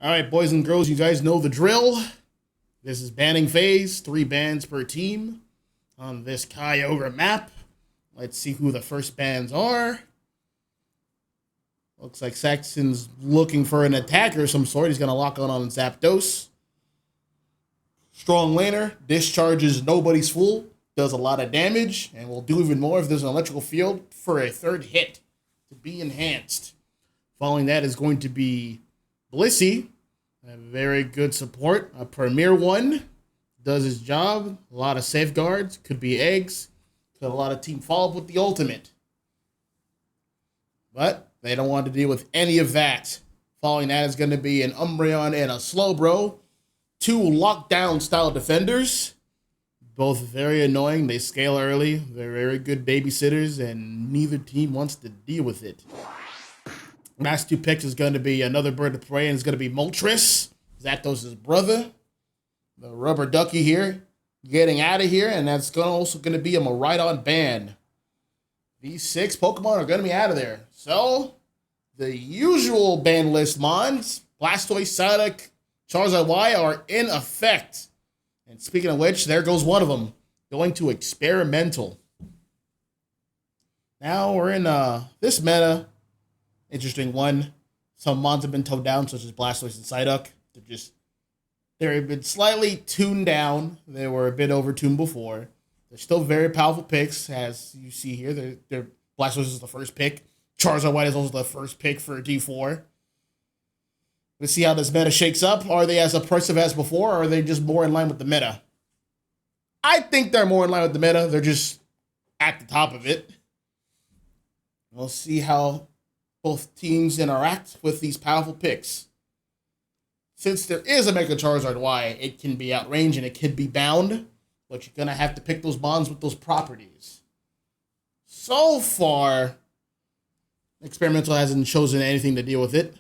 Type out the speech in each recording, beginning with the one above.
All right, boys and girls, you guys know the drill. This is banning phase, 3 bans per team on this Kyogre map. Let's see who the first bans are. Looks like Saxon's looking for an attacker of some sort. He's going to lock on Zapdos. Strong laner, discharges nobody's fool, does a lot of damage, and will do even more if there's an electrical field for a third hit to be enhanced. Following that is going to be Blissey. A very good support. A premier one. Does his job. A lot of safeguards. Could be eggs. Could a lot of team follow up with the ultimate. But they don't want to deal with any of that. Following that is going to be an Umbreon and a Slowbro. 2 lockdown style defenders. Both very annoying. They scale early. They're very good babysitters, and neither team wants to deal with it. Last 2 picks is going to be another bird of prey, and it's going to be Moltres, Zapdos' brother. The rubber ducky here, getting out of here, and that's also going to be a Miraidon ban. These 6 Pokemon are going to be out of there. So, the usual ban list mons, Blastoise, Psyduck, Charizard Y are in effect. And speaking of which, there goes one of them, going to experimental. Now we're in this meta. Interesting one. Some mons have been toned down, such as Blastoise and Psyduck. They've been slightly tuned down. They were a bit over-tuned before. They're still very powerful picks, as you see here. They're Blastoise is the first pick. Charizard White is also the first pick for D4. Let's see how this meta shakes up. Are they as oppressive as before, or are they just more in line with the meta? I think they're more in line with the meta. They're just at the top of it. We'll see how both teams interact with these powerful picks. Since there is a Mega Charizard Y, it can be outranged and it can be bound, but you're going to have to pick those bonds with those properties. So far, Experimental hasn't chosen anything to deal with it.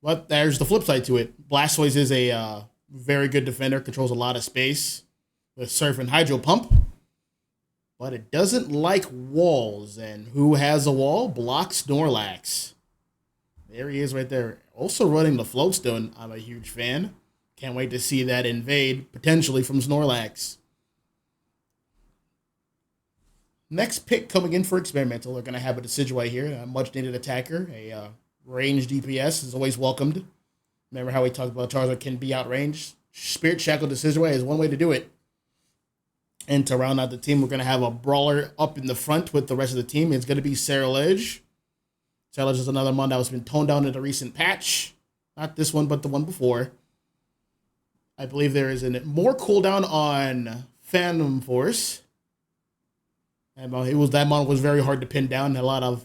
But there's the flip side to it. Blastoise is a very good defender, controls a lot of space with Surf and Hydro Pump. But it doesn't like walls. And who has a wall? Blocks Snorlax. There he is right there. Also running the Floatstone. I'm a huge fan. Can't wait to see that invade, potentially from Snorlax. Next pick coming in for Experimental. They're going to have a Decidueye here. A much-needed attacker. A ranged DPS is always welcomed. Remember how we talked about Charizard can be outranged? Spirit Shackle Decidueye is one way to do it. And to round out the team, we're going to have a brawler up in the front with the rest of the team. It's going to be Ceruledge. Ceruledge is another mon that has been toned down in the recent patch. Not this one, but the one before. I believe there is a more cooldown on Phantom Force. And that mon was very hard to pin down. The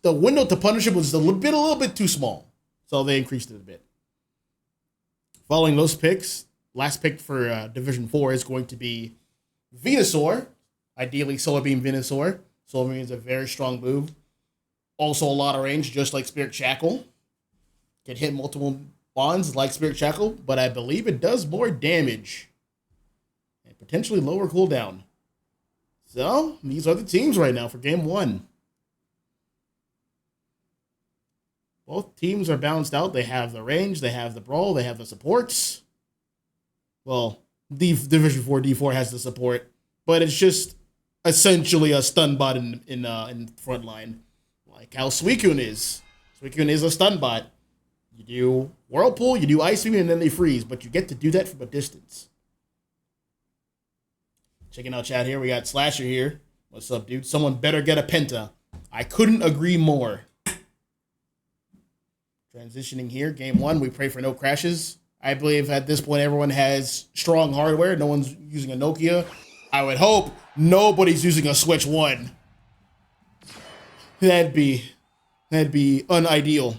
window to punish it was a little bit too small. So they increased it a bit. Following those picks, last pick for Division 4 is going to be Venusaur. Ideally, Solar Beam Venusaur. Solar Beam is a very strong move. Also a lot of range, just like Spirit Shackle. Can hit multiple bonds like Spirit Shackle, but I believe it does more damage. And potentially lower cooldown. So, these are the teams right now for Game 1. Both teams are balanced out. They have the range, they have the brawl, they have the supports. Well, Division 4 D4 has the support, but it's just essentially a stun bot in front line, like how Suicune is. Suicune is a stun bot. You do Whirlpool, you do Ice Beam, and then they freeze, but you get to do that from a distance. Checking out chat here, we got Slasher here. What's up, dude? Someone better get a Penta. I couldn't agree more. Transitioning here, Game 1, we pray for no crashes. I believe at this point everyone has strong hardware. No one's using a Nokia. I would hope nobody's using a Switch 1. That'd be unideal.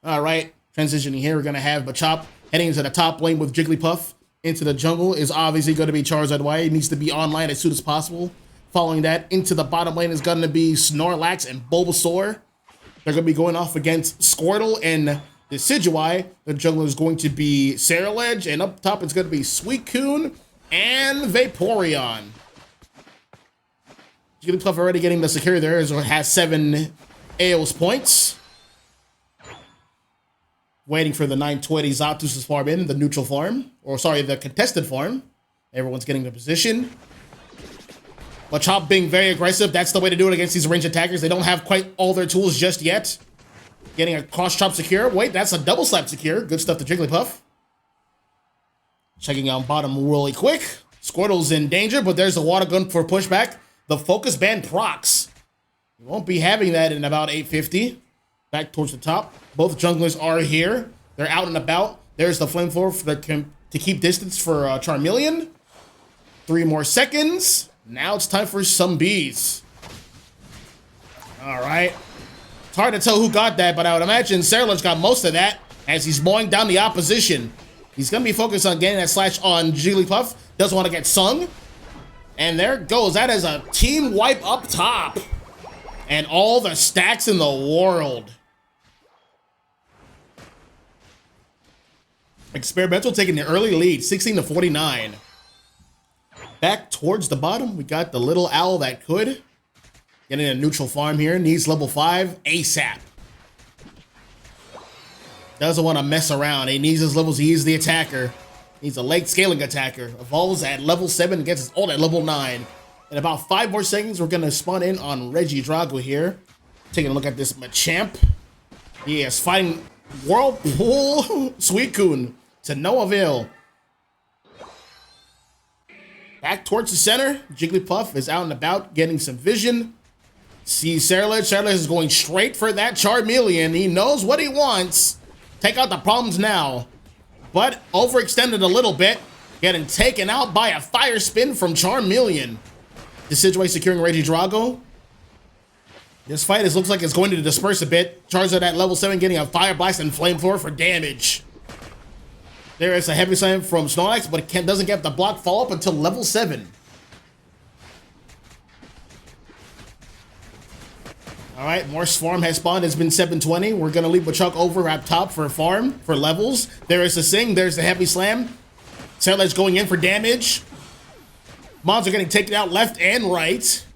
All right, transitioning here, we're going to have Machop heading into the top lane with Jigglypuff. Into the jungle is obviously going to be Charizard Y. It needs to be online as soon as possible. Following that, into the bottom lane is going to be Snorlax and Bulbasaur. They're going to be going off against Squirtle and Decidueye. The jungle is going to be Ceruledge, and up top it's going to be Suicune and Vaporeon. Jigglypuff already getting the security there, as it has 7 Aeos points. Waiting for the 920 Zapdos' farm in, the neutral farm. Or sorry, the contested farm. Everyone's getting the position. Machop being very aggressive. That's the way to do it against these ranged attackers. They don't have quite all their tools just yet. Getting a cross chop secure. Wait, that's a double slap secure. Good stuff to Jigglypuff. Checking out bottom really quick. Squirtle's in danger, but there's the water gun for pushback. The focus band procs. You won't be having that in about 850. Back towards the top. Both junglers are here. They're out and about. There's the flamethrower to keep distance for Charmeleon. 3 more seconds. Now it's time for some bees. All right. It's hard to tell who got that, but I would imagine Serlage got most of that as he's mowing down the opposition. He's going to be focused on getting that slash on Jigglypuff. Doesn't want to get sung. And there it goes. That is a team wipe up top. And all the stacks in the world. Experimental taking the early lead, 16-49. Back towards the bottom, we got the little owl that could. Getting a neutral farm here, needs level 5 ASAP. Doesn't want to mess around. He needs his levels. He is the attacker. He's a late scaling attacker. Evolves at level 7 and gets his ult at level 9. In about 5 more seconds, we're going to spawn in on Regidrago here. Taking a look at this Machamp. He is fighting Whirlpool Suicune to no avail. Back towards the center. Jigglypuff is out and about getting some vision. Sees Serlage. Serlage is going straight for that Charmeleon. He knows what he wants. Take out the problems now. But overextended a little bit. Getting taken out by a fire spin from Charmeleon. Decidueye securing Regidrago. This fight looks like it's going to disperse a bit. Charizard at level 7 getting a Fire Blast and Flamethrower for damage. There is a Heavy Slam from Snorlax, but it doesn't get the block follow-up until level 7. Alright, more Swarm has spawned. It's been 720. We're going to leave Machop over at top for farm, for levels. There is the Sing. There's the Heavy Slam. Serlage going in for damage. Mons are getting taken out left and right.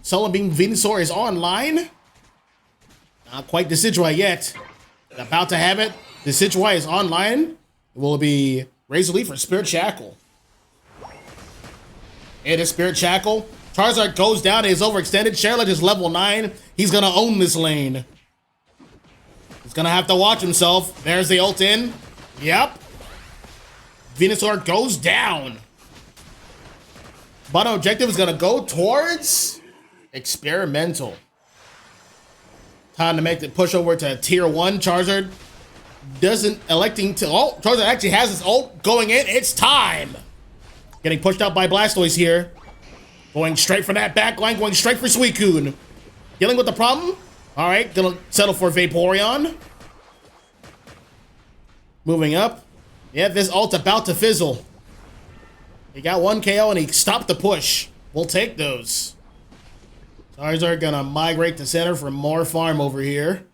Solar Beam Venusaur is online. Not quite Decidueye yet. About to have it. Decidueye is online. It will be Razor Leaf or Spirit Shackle. It is Spirit Shackle. Charizard goes down. It is overextended. Charlotte is level 9. He's going to own this lane. He's going to have to watch himself. There's the ult in. Yep. Venusaur goes down. Bottom objective is going to go towards Experimental. Time to make the push over to tier 1. Charizard doesn't electing to ult. Charizard actually has his ult going in. It's time. Getting pushed out by Blastoise here. Going straight for that back line. Going straight for Suicune. Dealing with the problem. All right. Gonna settle for Vaporeon. Moving up. Yeah, this ult's about to fizzle. He got 1 KO and he stopped the push. We'll take those. Charizard gonna migrate to center for more farm over here.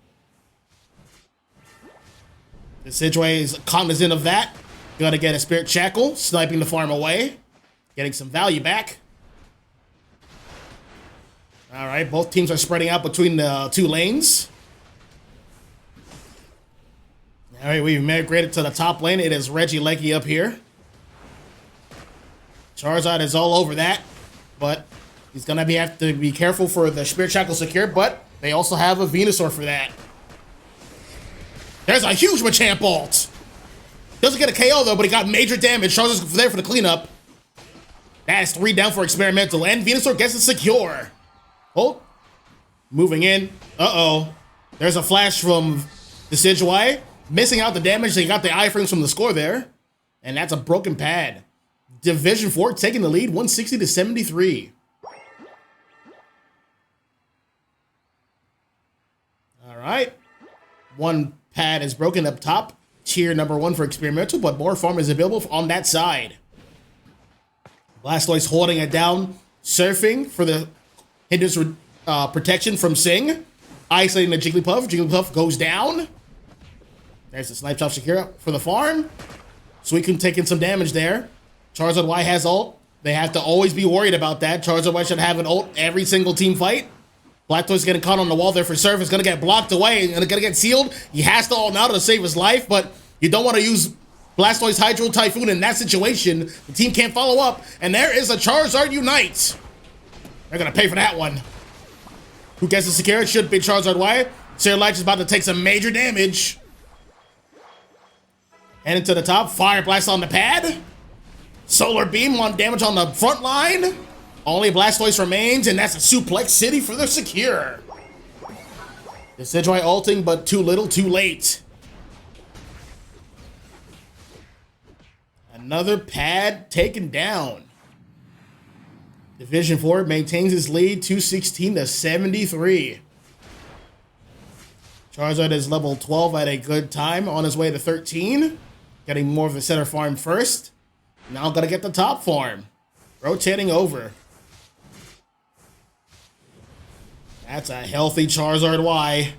The Decidueye is cognizant of that. Gonna get a Spirit Shackle, sniping the farm away. Getting some value back. Alright, both teams are spreading out between the 2 lanes. Alright, we've migrated to the top lane. It is Regieleki up here. Charizard is all over that, but he's gonna have to be careful for the Spirit Shackle secure, but they also have a Venusaur for that. There's a huge Machamp ult. Doesn't get a KO though, but he got major damage. Charizard's there for the cleanup. That's 3 down for Experimental, and Venusaur gets it secure. Oh, moving in. Uh-oh. There's a flash from Decidueye. Missing out the damage. They got the iframes from the score there. And that's a broken pad. Division 4 taking the lead, 160-73. All right. 1 pad is broken up top. Tier number 1 for Experimental, but more farm is available on that side. Blastoise holding it down. Surfing for the hindrance protection from Sing. Isolating the Jigglypuff. Jigglypuff goes down. There's the Snipe Chop secure for the farm. Suicune taking some damage there. Charizard Y has ult. They have to always be worried about that. Charizard Y should have an ult every single team fight. Blastoise getting caught on the wall there for Surf. Is going to get blocked away and going to get sealed. He has to all now to save his life, but you don't want to use Blastoise Hydro Typhoon in that situation. The team can't follow up, and there is a Charizard Unite. They're going to pay for that one. Who gets to secure it? Should be Charizard Y. Sirlight is about to take some major damage. Heading to the top. Fire Blast on the pad. Solar Beam on damage on the front line. Only Blastoise remains, and that's a Suplex City for the secure. Decidueye ulting, but too little, too late. Another pad taken down. Division 4 maintains its lead, 216 to 73. Charizard is level 12 at a good time, on his way to 13. Getting more of the center farm first. Now gonna get the top farm. Rotating over. That's a healthy Charizard Y.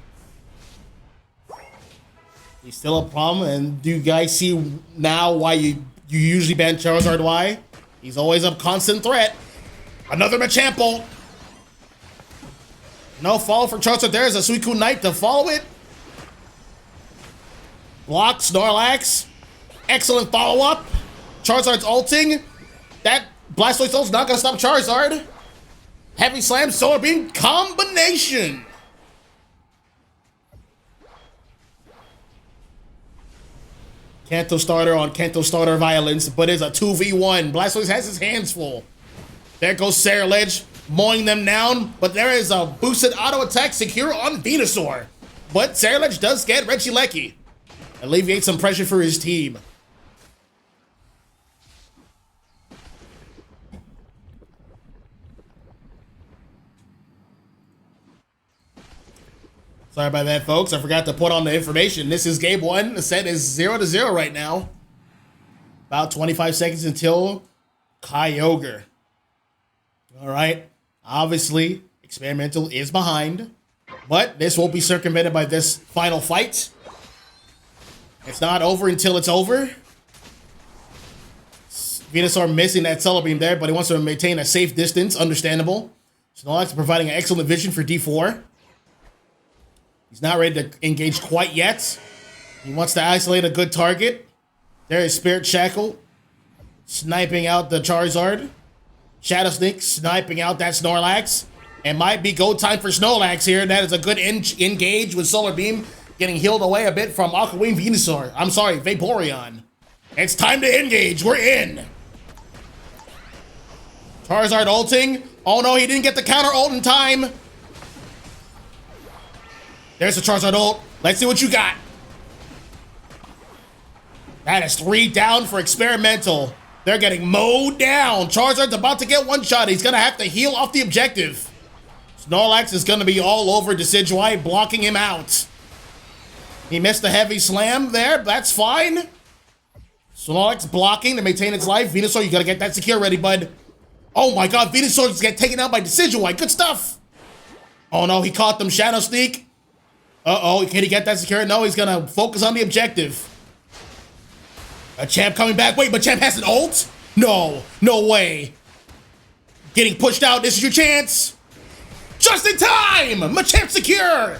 He's still a problem, and do you guys see now why you usually ban Charizard Y? He's always a constant threat. Another Machamp ult. No follow for Charizard. There's a Suicune Knight to follow it. Block, Snorlax. Excellent follow-up. Charizard's ulting. That Blastoise ult's not gonna stop Charizard. Heavy Slam, Solar Beam, combination. Kanto starter on Kanto starter violence, but it's a 2v1. Blastoise has his hands full. There goes Sirledge, mowing them down, but there is a boosted auto attack secure on Venusaur. But Sirledge does get Regieleki. Alleviate some pressure for his team. Sorry about that, folks. I forgot to put on the information. This is game 1. The set is 0-0 right now. About 25 seconds until Kyogre. All right. Obviously, Experimental is behind, but this will be circumvented by this final fight. It's not over until it's over. Venusaur missing that Solar Beam there, but he wants to maintain a safe distance. Understandable. Snorlax providing an excellent vision for D4. He's not ready to engage quite yet. He wants to isolate a good target. There is Spirit Shackle. Sniping out the Charizard. Shadow Sneak sniping out that Snorlax. It might be go time for Snorlax here. That is a good engage with Solar Beam. Getting healed away a bit from Aqua Wing Venusaur. I'm sorry, Vaporeon. It's time to engage. We're in. Charizard ulting. Oh no, he didn't get the counter ult in time. There's the Charizard ult. Let's see what you got. That is 3 down for Experimental. They're getting mowed down. Charizard's about to get one shot. He's going to have to heal off the objective. Snorlax is going to be all over Decidueye, blocking him out. He missed the heavy slam there. That's fine. Snorlax blocking to maintain its life. Venusaur, you got to get that secure ready, bud. Oh my god, Venusaur just get taken out by Decidueye. Good stuff. Oh no, he caught them. Shadow Sneak. Uh-oh, can he get that secure? No, he's gonna focus on the objective. Machamp coming back. Wait, Machamp has an ult? No, no way. Getting pushed out. This is your chance. Just in time. Machamp secure.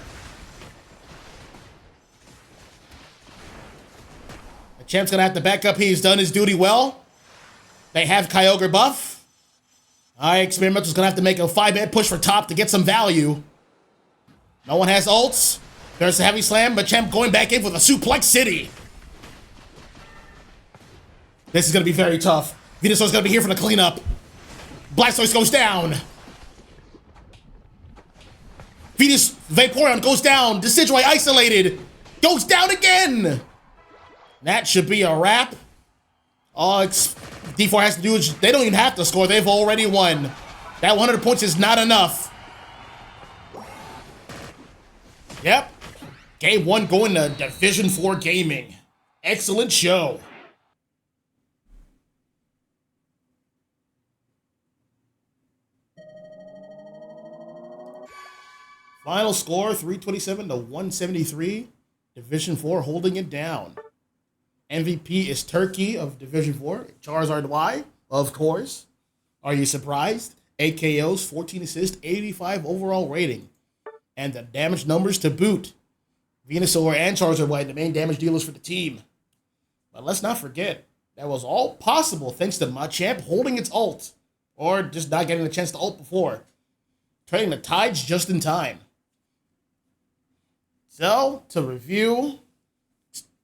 Machamp's gonna have to back up. He's done his duty well. They have Kyogre buff. Experimental's gonna have to make a 5-man push for top to get some value. No one has ults. There's a heavy slam. Machamp going back in with a Suplex City. This is going to be very tough. Venusaur's going to be here for the cleanup. Blastoise goes down. Vaporeon goes down. Decidueye isolated. Goes down again. That should be a wrap. All D4 has to do is they don't even have to score. They've already won. That 100 points is not enough. Yep. Game 1 going to Division 4 Gaming. Excellent show. Final score, 327 to 173. Division 4 holding it down. MVP is Turkey of Division 4. Charizard Y, of course. Are you surprised? 8 KOs, 14 assists, 85 overall rating. and the damage numbers to boot. Venusaur and Charizard were the main damage dealers for the team. But let's not forget, that was all possible thanks to Machamp holding its ult, or just not getting the chance to ult before, turning the tides just in time. So, to review,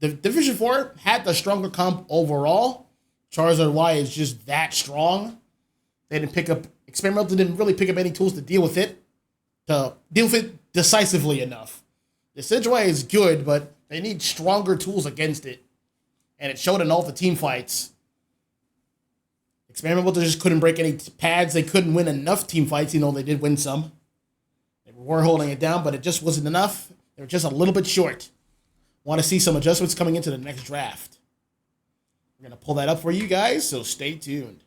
the Division 4 had the stronger comp overall. Charizard Y is just that strong. They didn't pick up, Experimental didn't really pick up any tools to deal with it decisively enough. The Decidueye is good, but they need stronger tools against it. And it showed in all the team fights. Experimental just couldn't break any pads. They couldn't win enough team fights, even though they did win some. They were holding it down, but it just wasn't enough. They were just a little bit short. Want to see some adjustments coming into the next draft. We're going to pull that up for you guys, so stay tuned.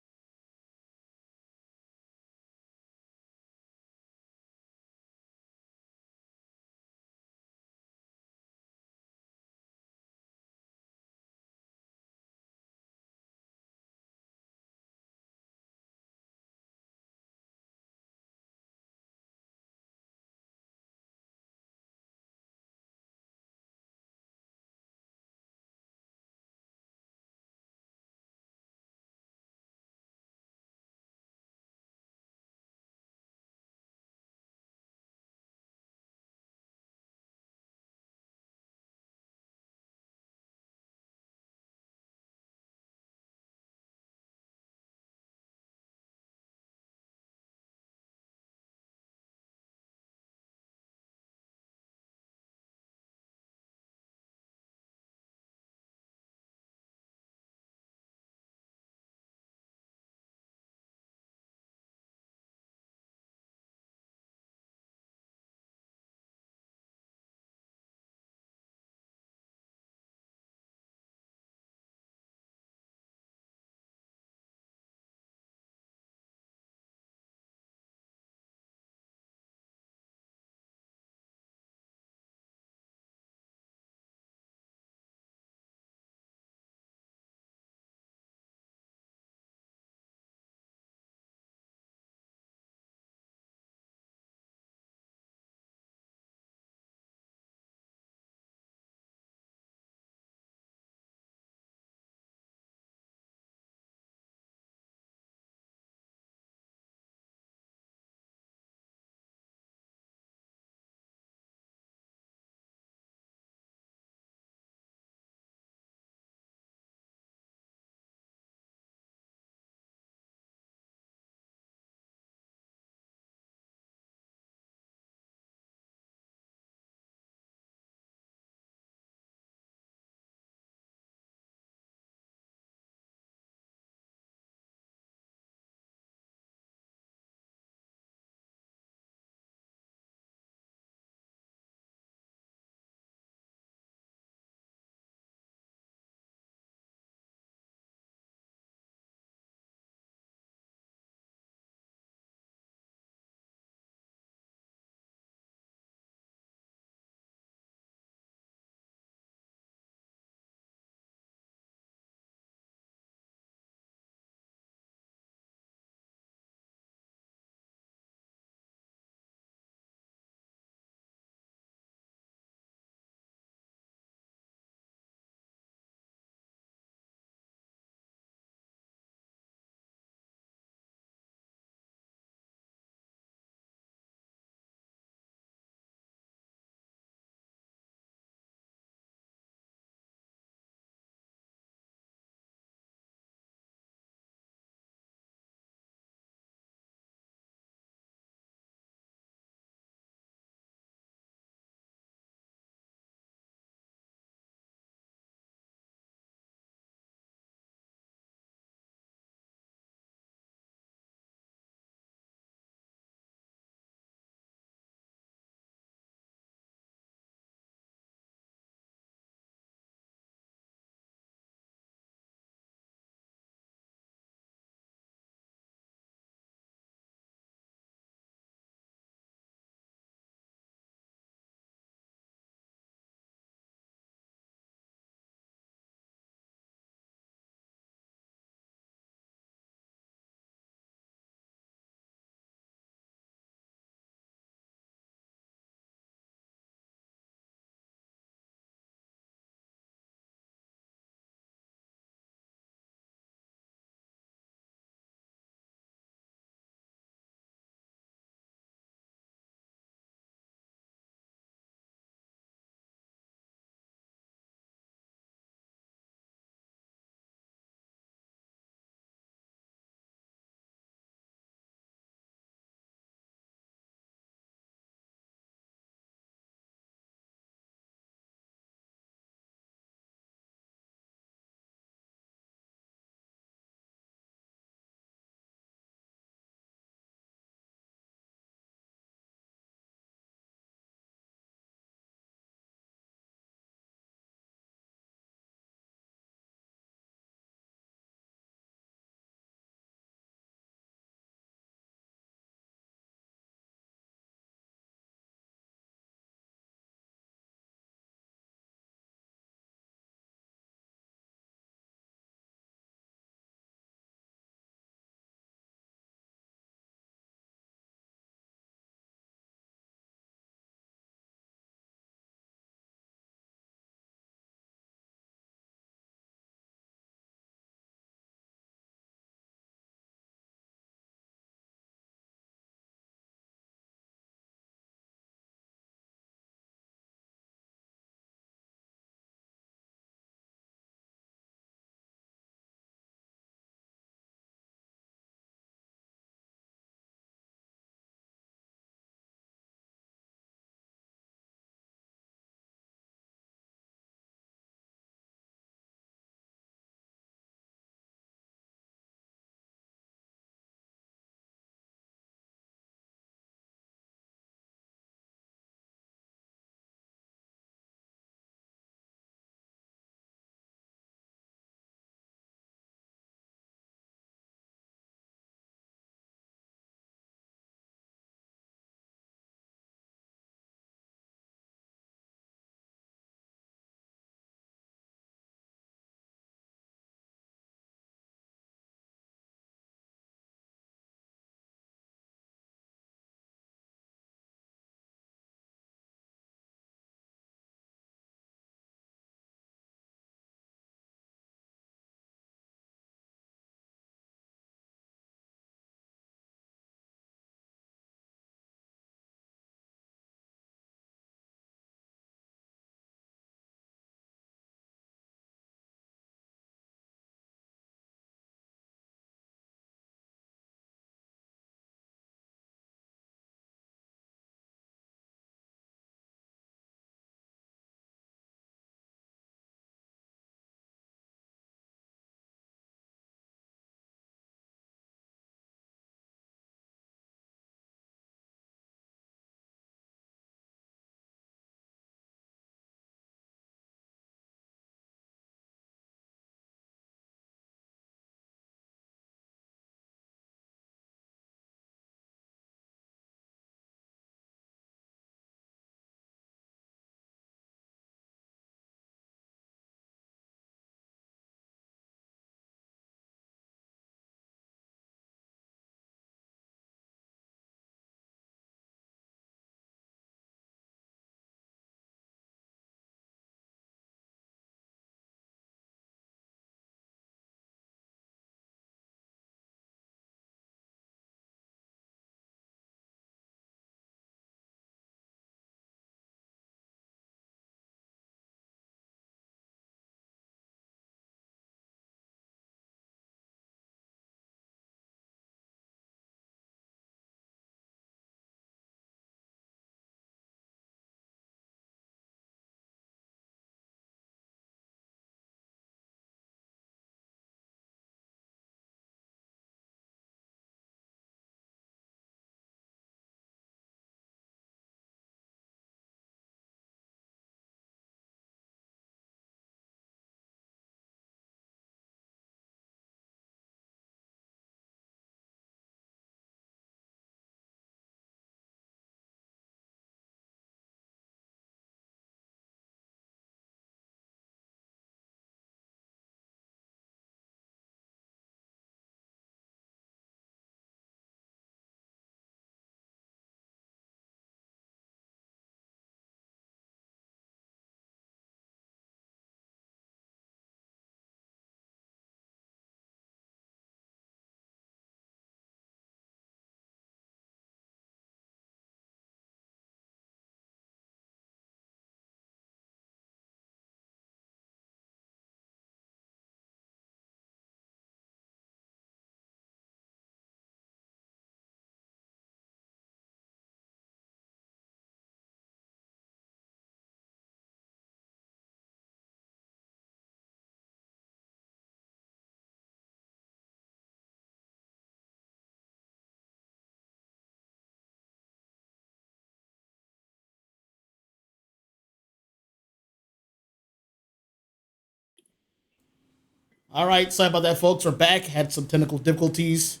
All right, sorry about that, folks. We're back. Had some technical difficulties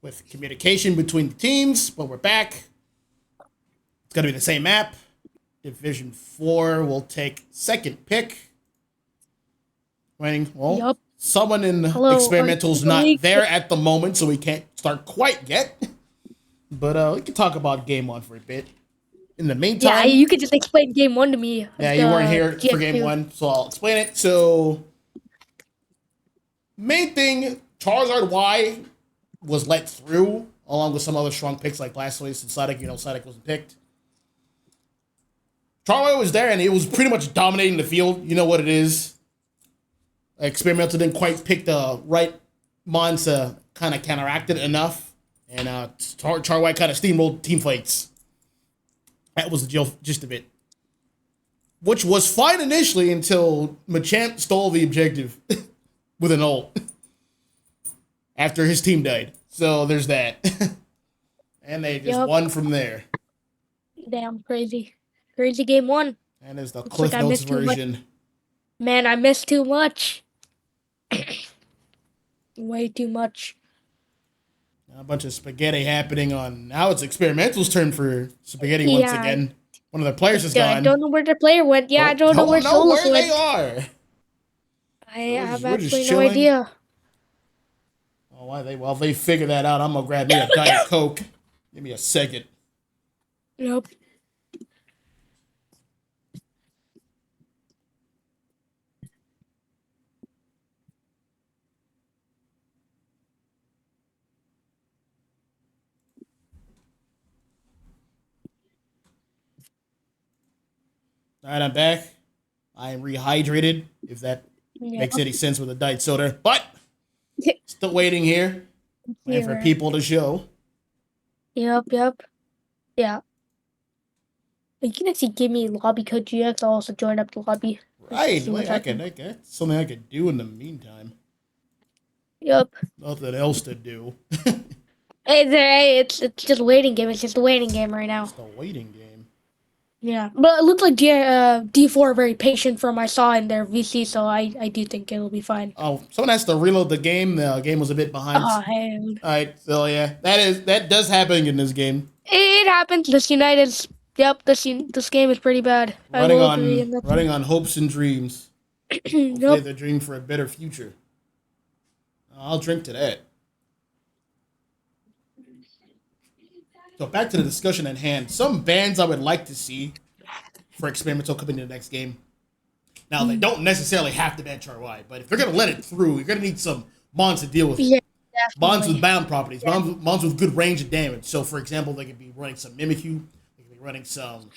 with communication between the teams, but we're back. It's going to be the same map. Division 4 will take second pick. Waiting. Well, Yup. someone in Hello, Experimental's Articuno not League. there at the moment, so we can't start quite yet. But we can talk about game 1 for a bit. In the Yeah, meantime, you could just explain game 1 to me. yeah, you weren't here for game GX2. 1, so I'll explain it. So, main thing, Charizard Y was let through, along with some other strong picks like Blastoise and Psyduck. Psyduck wasn't picked. Charizard was there, and it was pretty much dominating the field. You know what it is. Experimental didn't quite pick the right mons to kind of counteract it enough, and Charizard kind of steamrolled team fights. That was the gist of it. Which was fine initially until Machamp stole the objective with an ult after his team died. So there's that. And they just won from there. Damn, crazy. Crazy game 1. And there's the Looks Cliff like I Notes missed too much. version. Man, I missed too much. Way too much. A bunch of spaghetti happening on... Now it's Experimental's turn for spaghetti once again. One of the players is gone. I don't know where the player went. Yeah, I don't know where Solus went. They are. I have we're just absolutely no chilling. idea. Oh, why they? Well, if they figure that out, I'm gonna grab me a Diet Coke. Give me a second. Nope. All right, I'm back. I am rehydrated, if that makes any sense with a diet soda. But still waiting here, waiting for people to show. Yep. Yeah. You can actually give me lobby code GX. I'll also join up the lobby. Right, that's something I could do in the meantime. Yep. Nothing else to do. It's just a waiting game. It's just a waiting game right now. It's a waiting game. Yeah, but it looks like D4 are very patient from I saw in their VC, so I do think it'll be fine. Oh, someone has to reload the game. The game was a bit behind. Oh, hell. All right, so yeah, that does happen in this game. It happens. This United's this game is pretty bad. Running on hopes and dreams. Hopefully the dream for a better future. I'll drink to that. So back to the discussion at hand. Some bans I would like to see for Experimental coming in the next game. Now, they don't necessarily have to ban Char-Y, but if they're going to let it through, you're going to need some mons to deal with. Yeah, mons with bound properties. Yeah. Mons with good range of damage. So, for example, they could be running some Mimikyu. They could be running some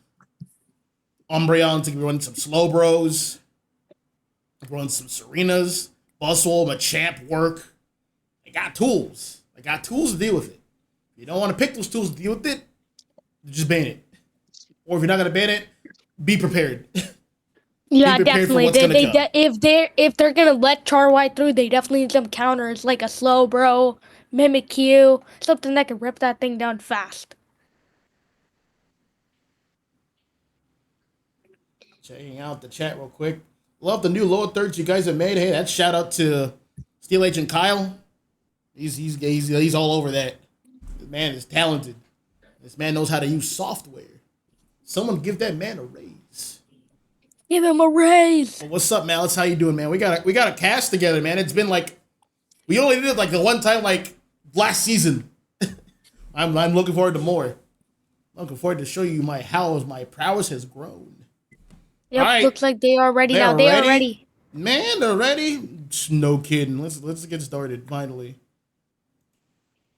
Umbreons. They could be running some Slowbros. Running some Serenas. Bustle, Machamp work. They got tools. They got tools to deal with it. You don't want to pick those tools to deal with it, just ban it. Or if you're not gonna ban it, be prepared. Yeah, definitely. If they're gonna let Char-Y through, they definitely need some counters like a Slowbro, Mimikyu, something that can rip that thing down fast. Checking out the chat real quick. Love the new lower thirds you guys have made. Hey, that's shout out to Steel Agent Kyle. He's all over that. Man is talented. This man knows how to use software. Someone give that man a raise. Give him a raise. Well, what's up, Malice? How you doing, man? We got a cast together, man. It's been like we only did it like the one time like last season. I'm looking forward to more. I'm looking forward to show you how my prowess has grown. Yep, right. Looks like they are ready now. They are ready. Man, they're ready. No kidding. Let's get started finally.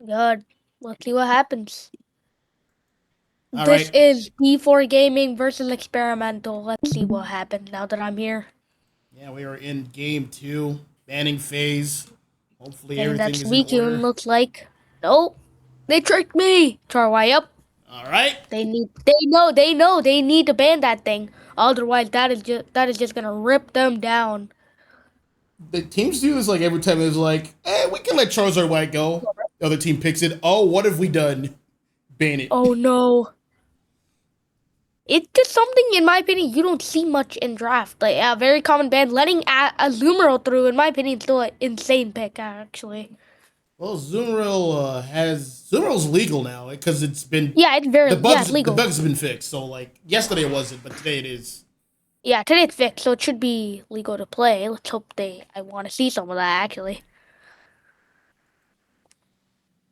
Good. Let's see what happens. This is D4 Gaming versus Experimental. Let's see what happens now that I'm here. Yeah, we are in game 2, banning phase. Hopefully everything is in order. That's Weekend looks like. Nope. They tricked me. Char-Y up. All right. They know they need to ban that thing. Otherwise that is just gonna rip them down. The teams do this like every time. It's like, hey, we can let Charizard White go. The other team picks it. Oh, what have we done? Ban it. Oh no. It's just something, in my opinion, you don't see much in draft. Like a very common ban, letting a Zoomerl through, in my opinion, is still an insane pick, actually. Well, Zoomerl's legal now because it's been it's legal. The bugs have been fixed. So like yesterday it wasn't, but today it is. Yeah, today it's fixed, so it should be legal to play. Let's hope I want to see some of that actually.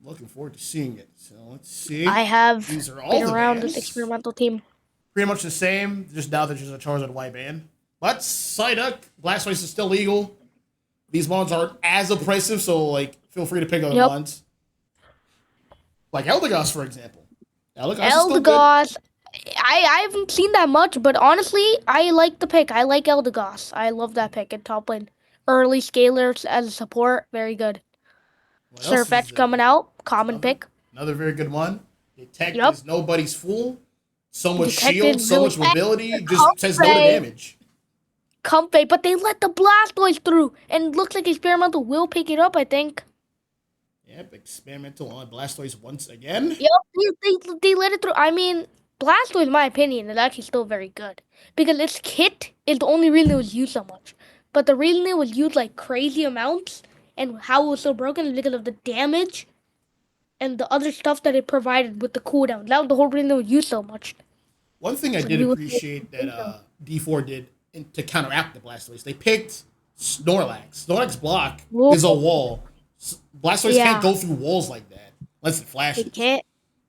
Looking forward to seeing it. So let's see. I have These are all been around this experimental team. Pretty much the same. Just now there's just a Charizard white band. But Psyduck, Blastoise is still legal. These mons aren't as oppressive, so like feel free to pick other mons. Like Eldegoss, for example. Eldegoss. I haven't seen that much, but honestly, I like the pick. I like Eldegoss. I love that pick in top lane. Early scalers as a support, very good. Surfetch coming out, common pick. Another very good one. Detect is nobody's fool. So much shield, so much mobility, just says no to damage. Comfey, but they let the Blastoise through, and looks like Experimental will pick it up, I think. Yep, Experimental on Blastoise once again. Yep, they let it through. I mean, Blastoise, in my opinion, is actually still very good. Because its kit is the only reason it was used so much. But the reason it was used like crazy amounts, and how it was so broken is because of the damage and the other stuff that it provided with the cooldown. That was the whole reason it was used so much. One thing I did appreciate that D4 did to counteract the Blastoise, they picked Snorlax. Snorlax block is a wall. Blastoise can't go through walls like that unless it flashes. It can't.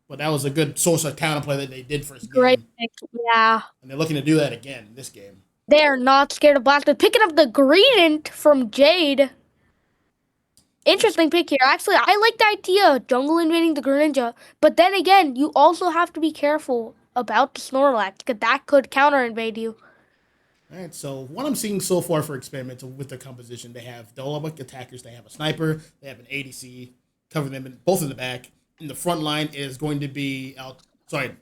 But that was a good source of counterplay that they did for this game. Great pick, yeah. And they're looking to do that again in this game. They are not scared of Blastoise. Picking up the Greedent from Jade. Interesting pick here. Actually, I like the idea of jungle invading the Greninja. But then again, you also have to be careful about the Snorlax, because that could counter invade you. Alright, so what I'm seeing so far for Experimental with the composition, they have Dolomite attackers, they have a sniper, they have an ADC, covering them both in the back. In the front line is going to be, Eldegoss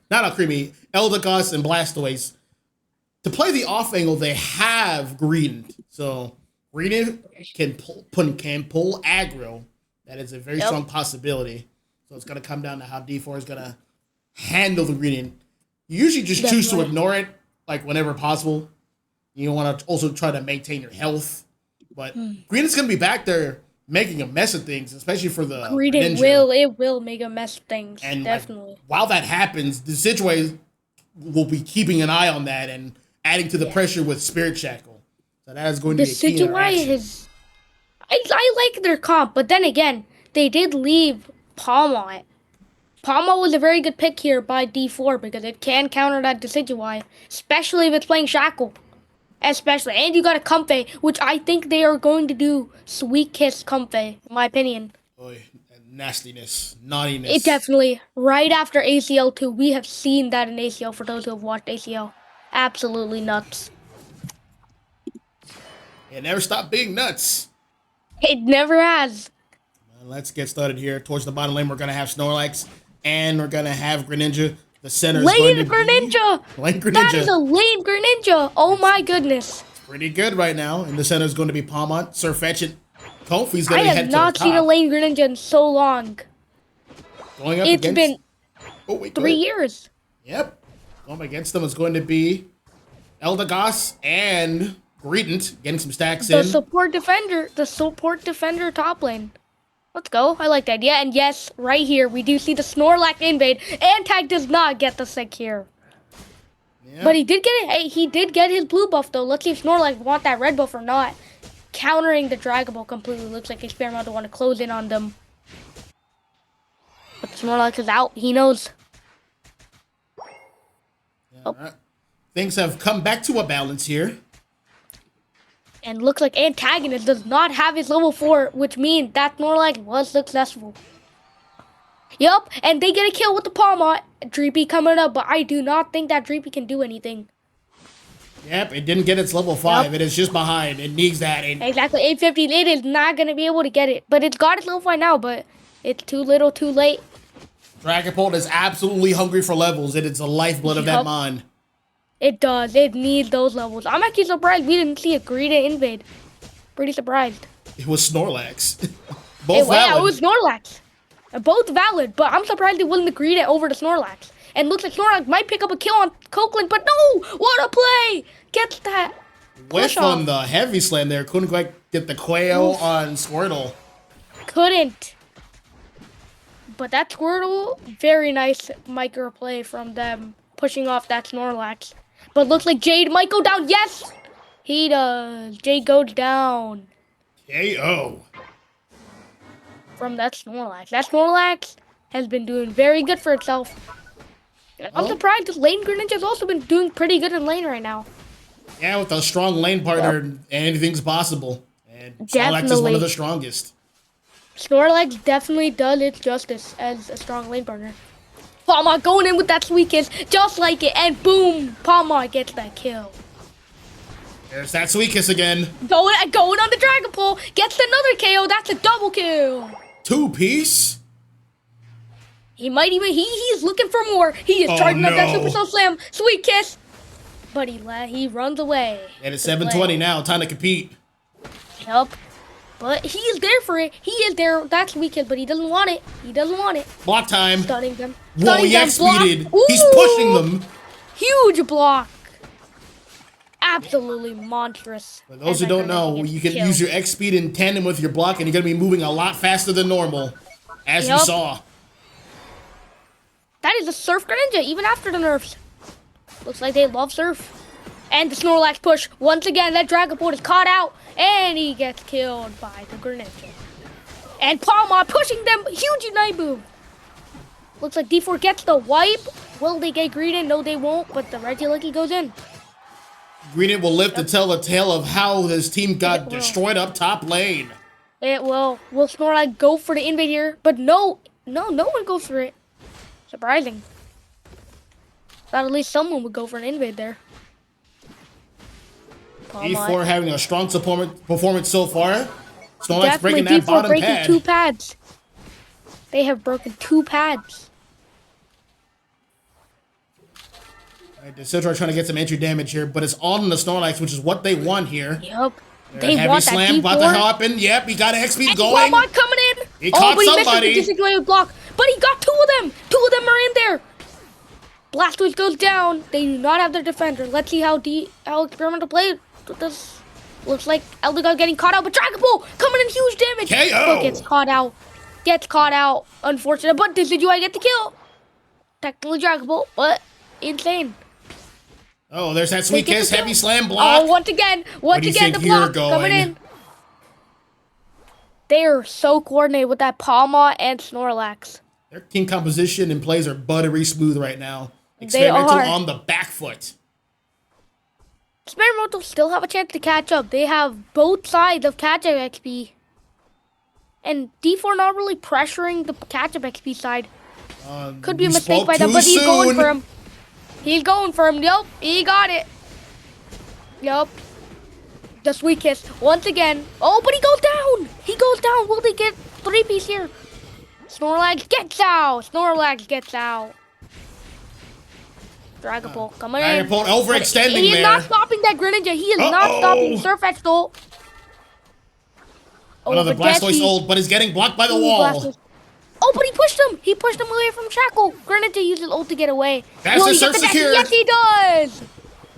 and Blastoise. To play the off angle, they have Greedent. So Greedent can pull aggro. That is a very strong possibility. So it's going to come down to how D4 is going to handle the Greedent. You usually just choose to ignore it, like whenever possible. You want to also try to maintain your health. But Greedent's going to be back there making a mess of things, especially for the Greedent will make a mess of things, and definitely. While that happens, the situation will be keeping an eye on that and adding to the pressure with Spirit Shackle. So that is going to be a key interaction. I like their comp, but then again, they did leave Palmot. Palmot was a very good pick here by D4 because it can counter that Decidueye, especially if it's playing Shackle. Especially. And you got a Comfey, which I think they are going to do Sweet Kiss Comfey, in my opinion. Oy, nastiness, naughtiness. It definitely. Right after ACL 2, we have seen that in ACL for those who have watched ACL. Absolutely nuts. It never stopped being nuts. It never has. Let's get started here. Towards the bottom lane, we're going to have Snorlax, and we're going to have Greninja. The center is going to Greninja. Lane Greninja. That is a lane Greninja. Oh my goodness. It's pretty good right now. And the center is going to be Palmont, Surfetch, and Kofi's going to head to the top. I have not seen a lane Greninja in so long. Going up it's been 3 years. Yep. Going against them is going to be Eldegoss and Greedent getting some stacks the support defender top lane. Let's go. I like the idea. And yes, right here, we do see the Snorlax invade. Antag does not get the sick here. Yeah. But he did get it. Hey, he did get his blue buff, though. Let's see if Snorlax want that red buff or not. Countering the Dragon Ball completely. Looks like Experimental want to close in on them. But Snorlax is out. He knows. Yeah, right. Things have come back to a balance here. And looks like Antagonist does not have his level 4, which means that Snorlax was successful. Yup, and they get a kill with the Palmot. Dreepy coming up, but I do not think that Dreepy can do anything. Yep, it didn't get its level 5. It is just behind. It needs that. Exactly, 850. It is not going to be able to get it. But it's got its level 5 now, but it's too little, too late. Dragapult is absolutely hungry for levels. It is the lifeblood of that mon. It does. It needs those levels. I'm actually surprised we didn't see a Greedent invade. Pretty surprised. It was Snorlax. Both valid. Yeah, it was Snorlax. Both valid, but I'm surprised it wasn't the Greedent over the Snorlax. And looks like Snorlax might pick up a kill on Copeland, but no! What a play! Gets that push Whiff off. on the heavy slam there. Couldn't quite get the quail on Squirtle. Couldn't. But that Squirtle, very nice micro play from them, pushing off that Snorlax. But looks like Jade might go down. Yes! He does. Jade goes down. KO. From that Snorlax. That Snorlax has been doing very good for itself. And I'm surprised because Lane Greninja has also been doing pretty good in lane right now. Yeah, with a strong lane partner, anything's possible. And Snorlax is one of the strongest. Snorlax definitely does its justice as a strong lane partner. Palma going in with that sweet kiss, just like it, and boom, Palma gets that kill. There's that sweet kiss again. Going on the Dragon Pole, gets another KO. That's a double kill. 2-piece. He might even he's looking for more. He is charging up that Super Soul Slam, sweet kiss, but he runs away. And it's 7:20 now. Time to compete. Yup. But he is there for it. He is there. That's sweet kiss, but he doesn't want it. He doesn't want it. Block time. Stunning them. Whoa, he X-speeded. He's pushing them. Huge block. Absolutely monstrous. For those who don't know, you can use your X speed in tandem with your block, and you're going to be moving a lot faster than normal, as you saw. That is a Surf Greninja, even after the nerfs. Looks like they love Surf. And the Snorlax push. Once again, that Dragon Ball is caught out, and he gets killed by the Greninja. And Palma pushing them. Huge Unite Boom. Looks like D4 gets the wipe. Will they get greeted? No, they won't, but the Regieleki goes in. Greenit will live to tell the tale of how his team got destroyed up top lane. It will. Will Snorlax go for the invade here? But no one goes for it. Surprising. Thought at least someone would go for an invade there. E4 having a strong performance so far. Snorlax breaking that D4 bottom breaking pad. 2 pads. They have broken 2 pads. Alright, the Sidra trying to get some entry damage here, but it's all in the Snorlax, which is what they want here. Yup. They Heavy want slam about to happen. Yep, he got XP going. Palma coming in. He caught but somebody. He missed the disintegrated block. But he got 2 of them. 2 of them are in there. Blastoise goes down. They do not have their defender. Let's see how Experimental plays with this. Looks like Eldegoss getting caught out, but Dragon Ball coming in huge damage. KO. But gets caught out. Unfortunate, but Decidueye get the kill. Technically Dragon Ball, but insane. Oh, there's that sweet kiss, heavy slam block. Oh, once again, the block coming in. They are so coordinated with that Palma and Snorlax. Their team composition and plays are buttery smooth right now. Experimental on the back foot. Experimental still have a chance to catch up. They have both sides of catch-up XP. And D4 not really pressuring the catch-up XP side. Could be a mistake by them, but he's going for him. He's going for him. Yup, he got it. Yup. The sweet kiss once again. Oh, but he goes down. He goes down. Will they get 3-piece here? Snorlax gets out. Dragon Ball coming in. Dragon Ball overextending there. He is not stopping that Greninja. He is not stopping Surf Edge though. Another Blastoise ult, but he's getting blocked by the wall. Blastoise. Oh, but he pushed him. He pushed him away from Shackle. Greninja uses ult to get away. That's the Surf secure. Yes, he does.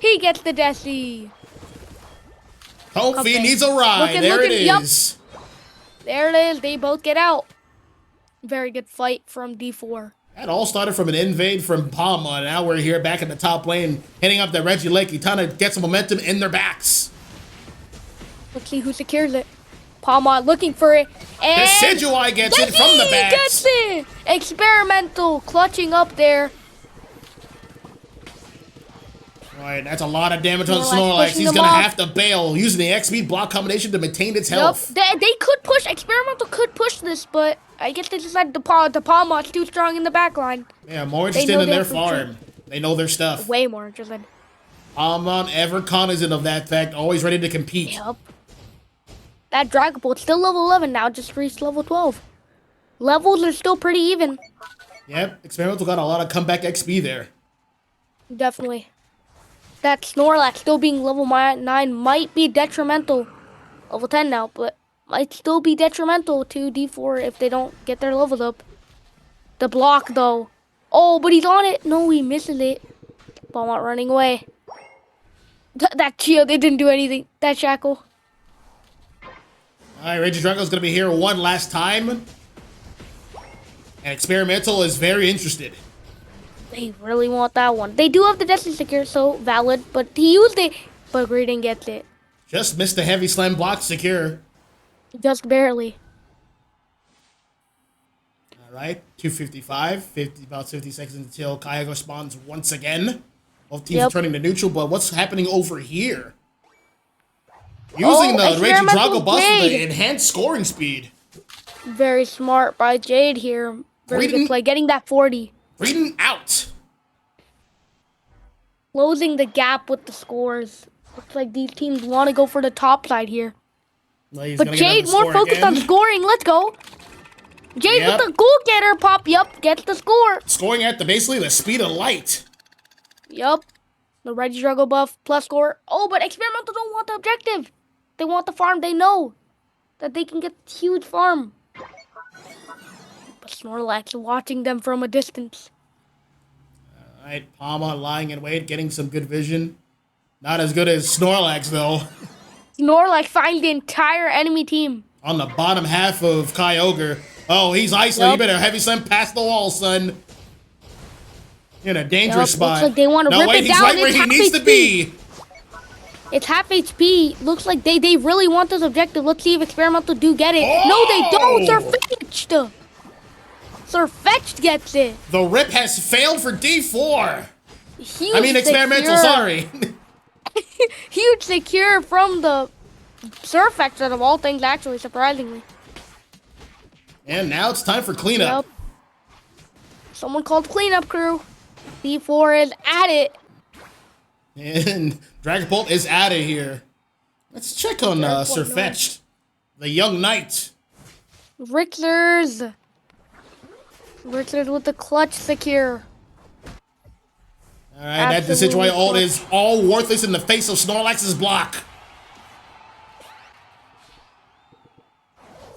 He gets the Desi. Kofi needs a ride. There it is. Yep. There it is. They both get out. Very good fight from D4. That all started from an invade from Palma. Now we're here back in the top lane, hitting up the Regieleki, trying to get some momentum in their backs. Let's see who secures it. Palma looking for it. And Decidueye gets it from the backs. Gets it. Experimental clutching up there. Right, that's a lot of damage on Snorlax. He's going to have to bail, using the XP block combination to maintain its health. They could push. Experimental could push this, but I guess they decided the Palma is too strong in the back line. Yeah, more interested in their farm. They know their stuff. Way more interested. Palma ever cognizant of that fact, always ready to compete. Yep. That Dragon Ball is still level 11 now, just reached level 12. Levels are still pretty even. Yep, Experimental got a lot of comeback XP there. Definitely. That Snorlax still being level 9 might be detrimental. Level 10 now, but might still be detrimental to D4 if they don't get their levels up. The block, though. Oh, but he's on it. No, he misses it. Palmont running away. That shield, it didn't do anything. That shackle. All right, Raging Drago's going to be here one last time. And Experimental is very interested. They really want that one. They do have the Destiny Secure, so valid. But he used it, but Graydon gets it. Just missed the heavy slam block secure. Just barely. All right, 255. About 50 seconds until Kyago spawns once again. Both teams are turning to neutral, but what's happening over here? Using the Raging Drago boss with the enhanced scoring speed. Very smart by Jade here. Very good play. Getting that 40. Reading out. Closing the gap with the scores. Looks like these teams want to go for the top side here. Well, but Jade more focused on scoring. Let's go. Jade with the goal getter pop. Yup, gets the score. Scoring at basically the speed of light. Yup. The Reggie Drago buff plus score. Oh, but Experimental don't want the objective. They want the farm. They know that they can get huge farm. But Snorlax watching them from a distance. All right, Palma lying in wait, getting some good vision. Not as good as Snorlax, though. Snorlax finds the entire enemy team. On the bottom half of Kyogre. Oh, he's isolated. You better heavy slam past the wall, son. You're in a dangerous spot. Looks like they want to rip it down. He's right where he needs to be. It's half HP. Looks like they really want this objective. Let's see if Experimental do get it. Oh! No, they don't. Sirfetch'd. Sirfetch'd gets it. The rip has failed for D4. Huge Experimental, sorry. Huge secure from the Sirfetch'd out of all things, actually, surprisingly. And now it's time for cleanup. Yep. Someone called cleanup crew. D4 is at it. And Dragon Bolt is out of here. Let's check on Sirfetch'd, the young knight. Rixers with the clutch secure. All right, that Decidueye ult is all worthless in the face of Snorlax's block.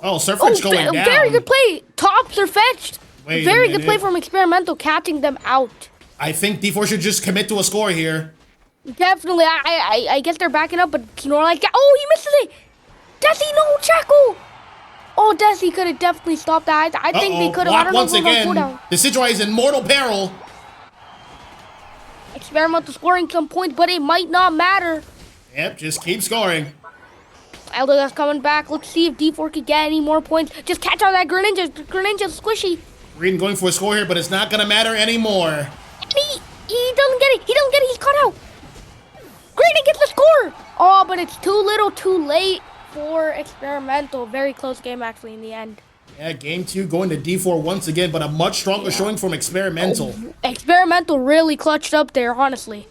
Oh, Sirfetch'd going down. Very good play. Top Sirfetch'd. Very good play from Experimental, catching them out. I think D4 should just commit to a score here. Definitely. I guess they're backing up, but Snorlax. Oh, he misses it. Desi, no, Chaco. Oh, Desi could have definitely stopped that. I think they could have. I don't know once again, Decidueye is in mortal peril. Experimental scoring some points, but it might not matter. Yep, just keep scoring. Elder's coming back. Let's see if D4 could get any more points. Just catch out that Greninja. Greninja's squishy. Green going for a score here, but it's not going to matter anymore. And he doesn't get it. He doesn't get it. He's caught out. Grenin gets the score. Oh, but it's too little, too late for Experimental. Very close game, actually, in the end. Yeah, game 2 going to D4 once again, but a much stronger showing from Experimental. Experimental really clutched up there, honestly.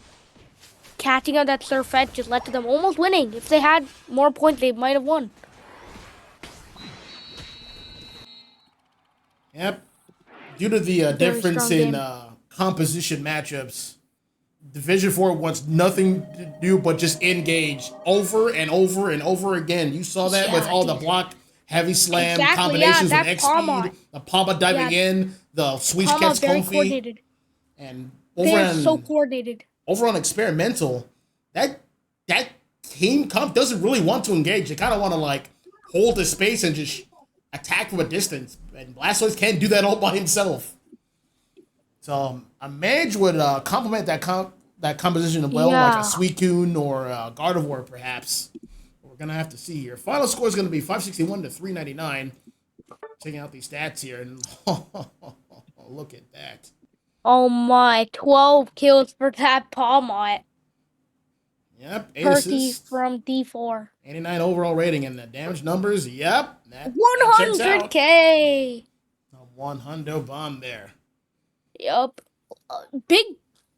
Catching out that Sirfetch'd just led to them almost winning. If they had more points, they might have won. Yep. Due to the difference in composition matchups, Division 4 wants nothing to do but just engage over and over and over again. You saw that with all the block, heavy slam combinations with X-Speed, the Palma diving in, the Sweet Cat's Comfy. And so coordinated. Over on Experimental, that team comp doesn't really want to engage. They kind of want to hold the space and just attack from a distance. And Blastoise can't do that all by himself. So a mage would complement that composition well, like a Suicune or a Gardevoir, perhaps. We're gonna have to see here. Final score is gonna be 561 to 399. Checking out these stats here, and look at that. Oh my, 12 kills for that Palmont. Yep, 8 Perky assists. from D4. 89 overall rating, and the damage numbers, yep. 100K! A 100 bomb there. Yup. Big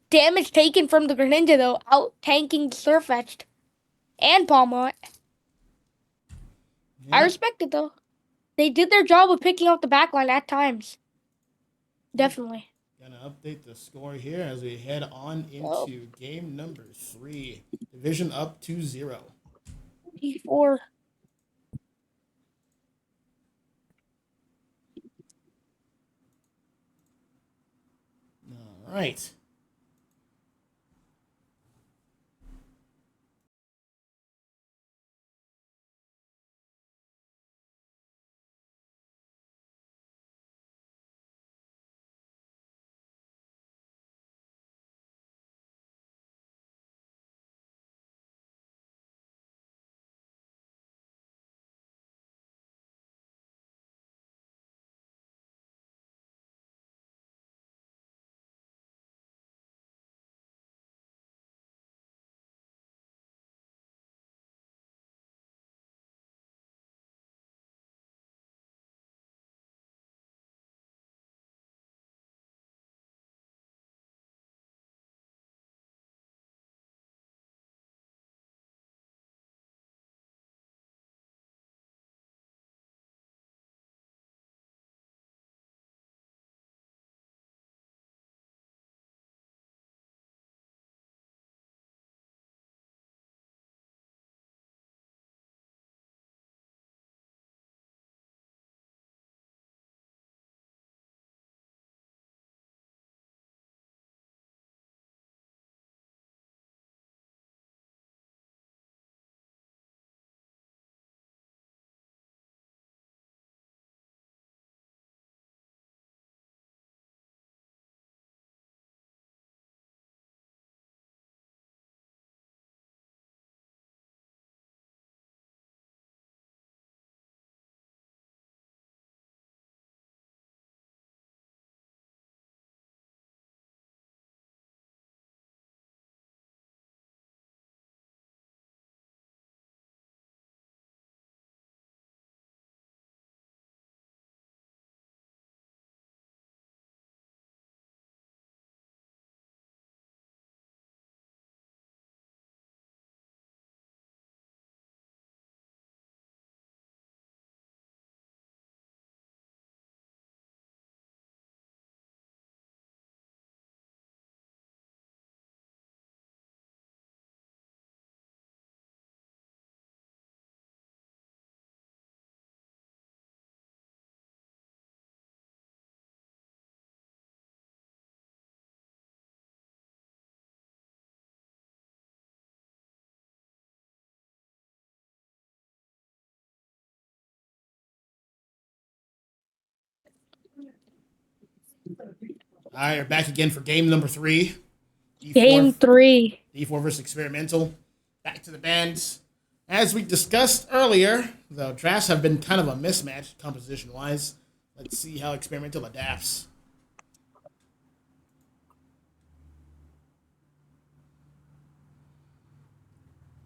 damage taken from the Greninja, though, out-tanking Sirfetch'd and Palmont. Yep. I respect it, though. They did their job of picking up the backline at times. Definitely. Gonna update the score here as we head on into game number 3. Division up 2-0. D4. All right. All right, we're back again for game number 3. D4, Game 3. D4 versus experimental. Back to the bands. As we discussed earlier, the drafts have been kind of a mismatch composition-wise. Let's see how experimental adapts.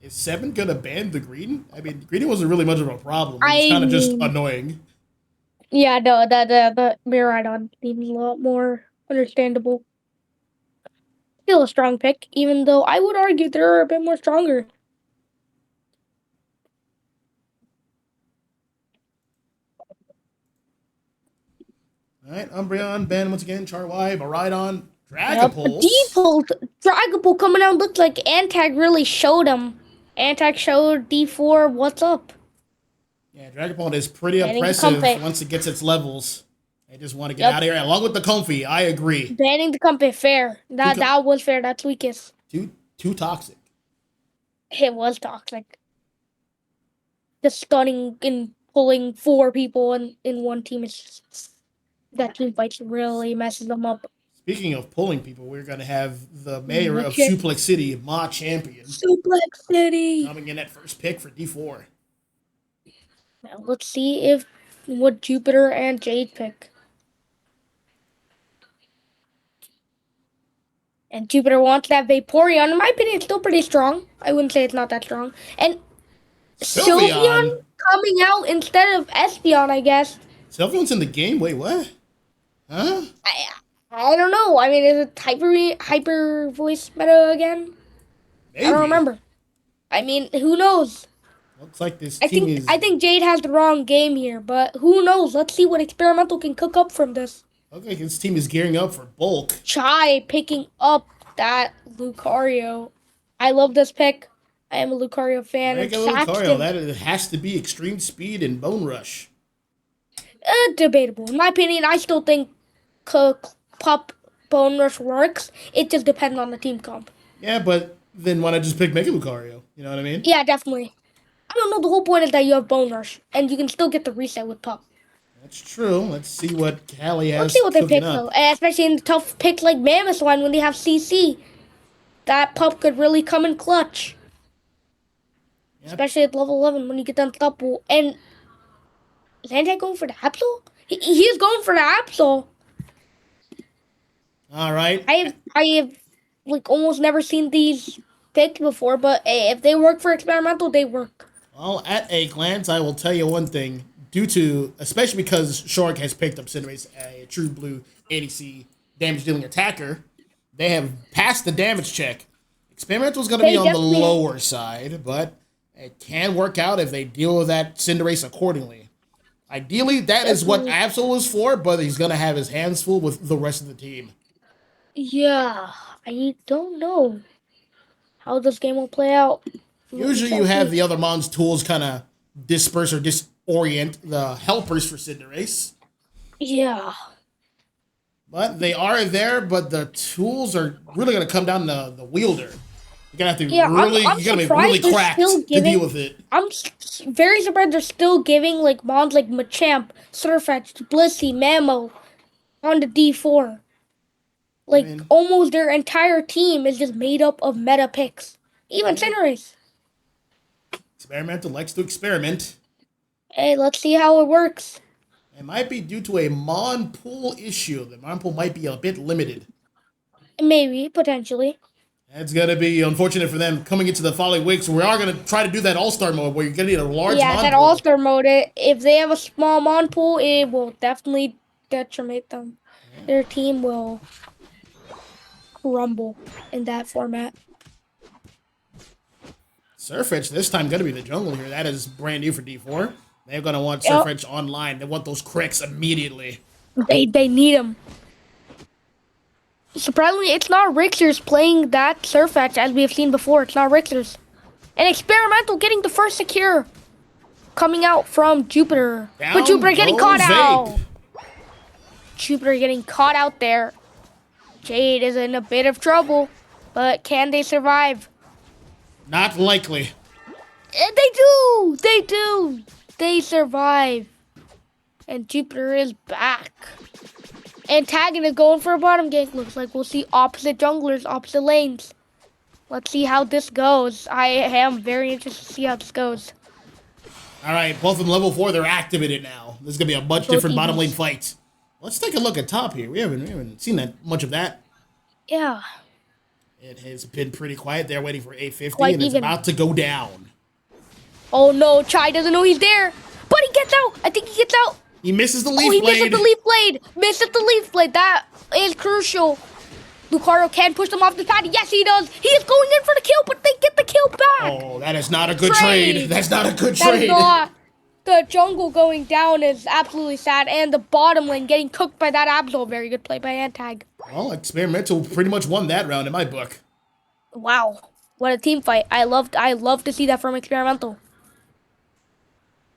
Is 7 gonna ban the green? I mean, green wasn't really much of a problem. It was I kind of just mean, annoying. yeah, no, the Miradon seems a lot more understandable. Still a strong pick, even though I would argue they're a bit more stronger. All right, Umbreon, ban once again. Charwy, Baridon, Yep. Dragapult. Default Dragapult coming out looked like Antag really showed him. Antag showed D4 what's up. Yeah, Dragapult is pretty Banning the oppressive Comfey. once it gets its levels. I just want to get out Yep. of here. Along with the Comfy, I agree. Banning the Comfey, fair. Too, That was fair. That's weakest. too toxic. It was toxic. Just stunning and pulling 4 people in one team is just, that team fights really messes them up. Speaking of pulling people, we're going to have the mayor of Okay. Suplex City, Ma Champion, Suplex City. coming in at first pick for D4. Now let's see if what Jupiter and Jade pick. And Jupiter wants that Vaporeon. In my opinion, it's still pretty strong. I wouldn't say it's not that strong. And Sylveon. Sylveon coming out instead of Espeon, I guess. Sylveon's in the game? Wait, what? Huh? I don't know. I mean, is it hyper voice meta again? Maybe. I don't remember. I mean, who knows? Looks like this I team think is... I think Jade has the wrong game here, but who knows? Let's see what Experimental can cook up from this. Looks like this team is gearing up for bulk. Chai picking up that Lucario. I love this pick. I am a Lucario fan. Regular And Lucario, Saxton, that has to be extreme speed and bone rush. debatable. In my opinion, I still think Pup Bone Rush works. It just depends on the team comp. Yeah, but then why not just pick Mega Lucario? You know what I mean? Yeah, definitely. I don't know. The whole point is that you have Bone Rush, and you can still get the reset with Pup. That's true. Let's see what Callie Let's has see what they cooking pick, up. though. And especially in the tough picks like Mammoth line when they have CC. That Pup could really come in clutch. Yep. Especially at level 11 when you get unstoppable. And is Anti going for the Absol? He's going for the Absol. All right. I have like almost never seen these picked before, but if they work for experimental, they work. Well, at a glance, I will tell you one thing. Due to, especially because Shark has picked up Cinderace, a true blue ADC damage dealing attacker, they have passed the damage check. Experimental is going to be They on the definitely- lower side, but it can work out if they deal with that Cinderace accordingly. Ideally, that is what Absol is for, but he's going to have his hands full with the rest of the team. Yeah, I don't know how this game will play out. Usually you have the other Mon's tools kind of disperse or disorient the helpers for Cinderace. Yeah. But they are there, but the tools are really going to come down to the wielder. You're going to have to really, I'm you're going to be surprised really they're cracked still to giving- deal with it. I'm very surprised they're still giving like Mons like Machamp, Surfetch, Blissey, Mamo on the D4. Like almost their entire team is just made up of meta picks. Even Cinderace. Experimental likes to experiment. Hey, let's see how it works. It might be due to a Mon pool issue. The Mon pool might be a bit limited. Maybe, potentially. That's going to be unfortunate for them coming into the following weeks. We are going to try to do that All-Star mode where you're going to need a large Mon that pool. All-Star mode, if they have a small Mon pool, it will definitely detriment them. Yeah. Their team will crumble in that format. Surfetch this time going to be the jungle here. That is brand new for D4. They're going to want Surfetch online. They want those cricks immediately. They need him. Surprisingly, it's not Rixers playing that Surfetch as we have seen before. It's not Rixers. And Experimental getting the first secure. Coming out from Jupiter. But Jupiter getting caught out. Jupiter getting caught out there. Jade is in a bit of trouble. But can they survive? Not likely. They do! They do! They survive. And Jupiter is back. Antagon is going for a bottom gank. Looks like we'll see opposite junglers, opposite lanes. Let's see how this goes. I am very interested to see how this goes. All right, both of them level 4. They're activated now. This is going to be a much different bottom lane fight. Let's take a look at top here. We haven't seen that much of that. Yeah. It has been pretty quiet. They're waiting for 850, Quite and it's even. about to go down. Oh no, Chai doesn't know he's there. But he gets out. I think he gets out. He misses the leaf blade. Misses the leaf blade. Misses the leaf blade. That is crucial. Lucario can push them off the pad. Yes, he does. He is going in for the kill, but they get the kill back. Oh, that is not a good trade. That's not a good That trade. is not. The jungle going down is absolutely sad, and the bottom lane getting cooked by that Absol. Very good play by Antag. Well, Experimental pretty much won that round in my book. Wow, what a team fight! I love to see that from Experimental.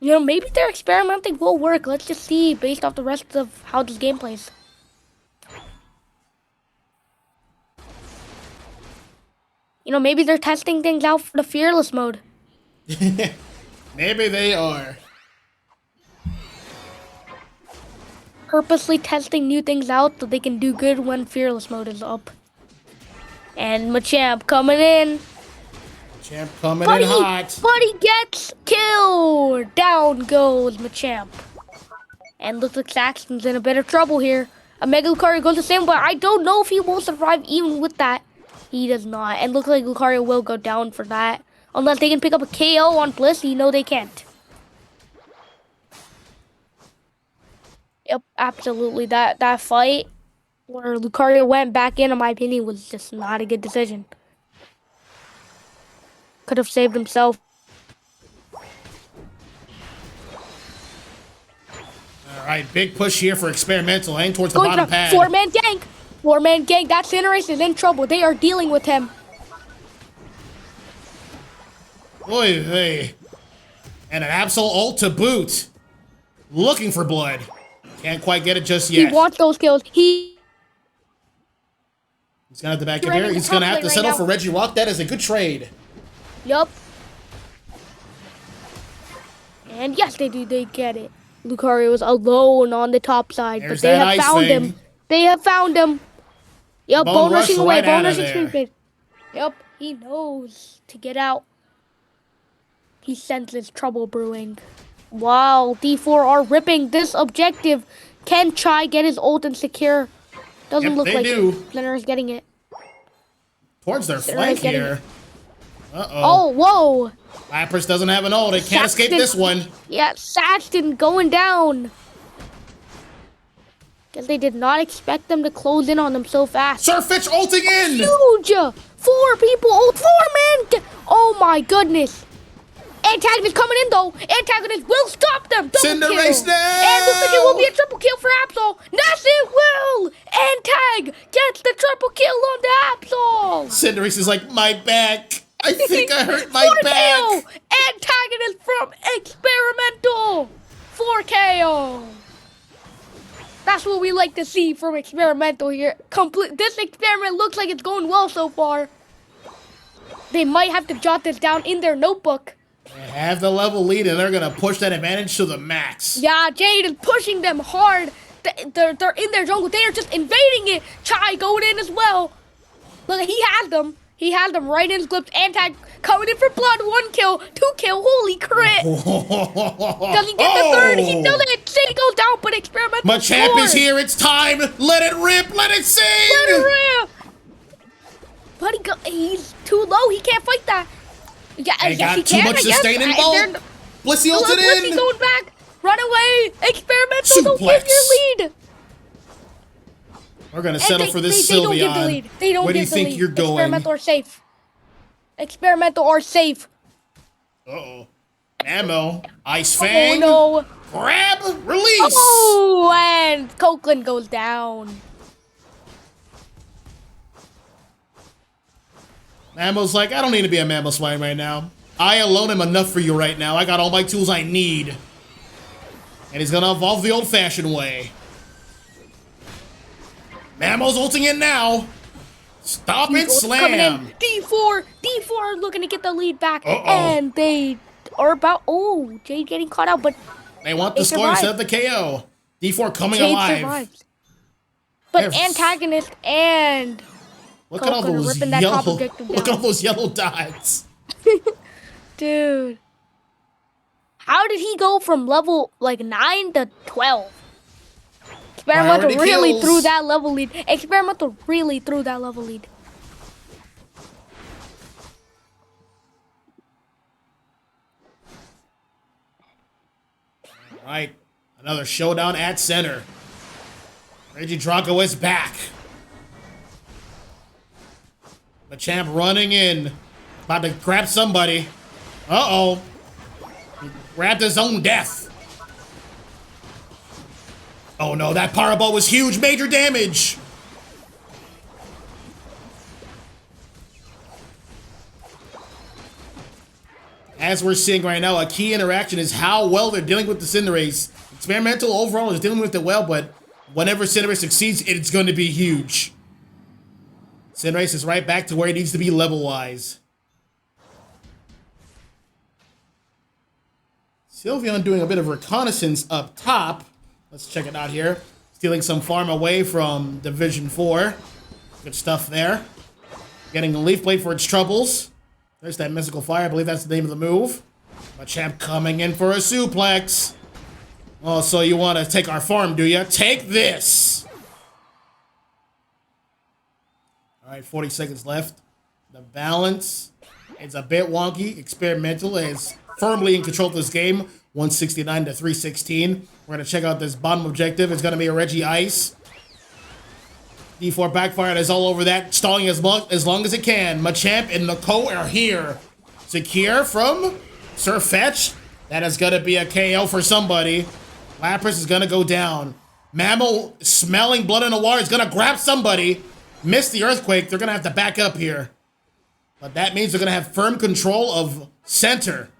You know, maybe their experimenting will work. Let's just see based off the rest of how this game plays. You know, maybe they're testing things out for the fearless mode. Maybe they are. Purposely testing new things out so they can do good when fearless mode is up. And Machamp coming in. Machamp coming in hot. But he gets killed. Down goes Machamp. And looks like Saxton's in a bit of trouble here. A Mega Lucario goes the same, but I don't know if he will survive even with that. He does not. And looks like Lucario will go down for that. Unless they can pick up a KO on Blissey. No, they can't. Yep, absolutely. That fight where Lucario went back in my opinion, was just not a good decision. Could have saved himself. All right, big push here for Experimental, heading towards the bottom pad. Four-man gank. Four-man gank. That Cinderace is in trouble. They are dealing with him. Oy vey. And an Absol ult to boot. Looking for blood. Can't quite get it just yet. He wants those kills. He's gonna have to back in here. He's gonna have to settle for Regirock. That is a good trade. Yup. And yes, they do. They get it. Lucario is alone on the top side, but they have found him. They have found him. Yep, bone rushing away. Bone rushing speed. Yep, he knows to get out. He senses trouble brewing. Wow, D4 are ripping this objective. Can Chai get his ult and secure? Doesn't look like Splinter is getting it. Towards their flank here. Uh-oh. Oh, whoa. Lapras doesn't have an ult. It can't escape this one. Yeah, Saxton going down. Because they did not expect them to close in on them so fast. Surfetch ulting in. Huge. 4 people ult. 4 men. Oh my goodness. Antagonist coming in though. Antagonist will stop them. Cinderace now. And looks like it will be a triple kill for Absol. Yes, it will. Antag gets the triple kill on the Absol. Cinderace is like, my back. I think I hurt my back. 4 KO. Antagonist from Experimental. 4 KO. That's what we like to see from Experimental here. This experiment looks like it's going well so far. They might have to jot this down in their notebook. They have the level lead, and they're going to push that advantage to the max. Yeah, Jade is pushing them hard. They're in their jungle. They are just invading it. Chai going in as well. Look, he has them. He has them right in his clips. Antag coming in for blood. 1 kill, 2 kill. Holy crit. Does he get the third? He does it. City goes down, but Experimental Machamp is here. It's time. Let it rip. Let it sing. Let it rip. But he's too low. He can't fight that. Yeah, they got too much sustain involved. Blissey ulted in. Blissey going back. Run away. Experimental, don't give your lead. We're going to settle for this Sylveon. They don't give the lead. They don't Where do give you the think lead. you're going? Experimental are safe. Experimental are safe. Uh-oh. Ammo. Ice Fang. Oh, no. Grab. Release. Oh, and Copeland goes down. Mammo's like, I don't need to be a Mammo Swine right now. I alone am enough for you right now. I got all my tools I need. And he's gonna evolve the old-fashioned way. Mammo's ulting in now. Stop it, slam. D4 are looking to get the lead back. And they are about, Jade getting caught out, but they want the score instead of the KO. D4 coming alive. Survives. But Antagonist and look at all those yellow dots. Dude. How did he go from level 9 to 12? Experimental really threw that level lead. Experimental really threw that level lead. All right. Another showdown at center. Regidrago is back. Machamp running in. About to grab somebody. Uh-oh. He grabbed his own death. Oh no, that power ball was huge. Major damage. As we're seeing right now, a key interaction is how well they're dealing with the Cinderace. Experimental overall is dealing with it well, but whenever Cinderace succeeds, it's going to be huge. Cinderace is right back to where it needs to be level-wise. Sylveon doing a bit of reconnaissance up top. Let's check it out here. Stealing some farm away from Division 4. Good stuff there. Getting a Leaf Blade for its troubles. There's that Mystical Fire. I believe that's the name of the move. Machamp coming in for a suplex. Oh, so you want to take our farm, do you? Take this! Alright, 40 seconds left. The balance is a bit wonky. Experimental is firmly in control of this game. 169 to 316. We're going to check out this bottom objective. It's going to be a Reggie Ice. D4 backfired is all over that, stalling as long as it can. Machamp and Nako are here. Secure from Surfetch. That is going to be a KO for somebody. Lapras is going to go down. Mammo, smelling blood in the water, is going to grab somebody. Missed the Earthquake. They're going to have to back up here. But that means they're going to have firm control of center.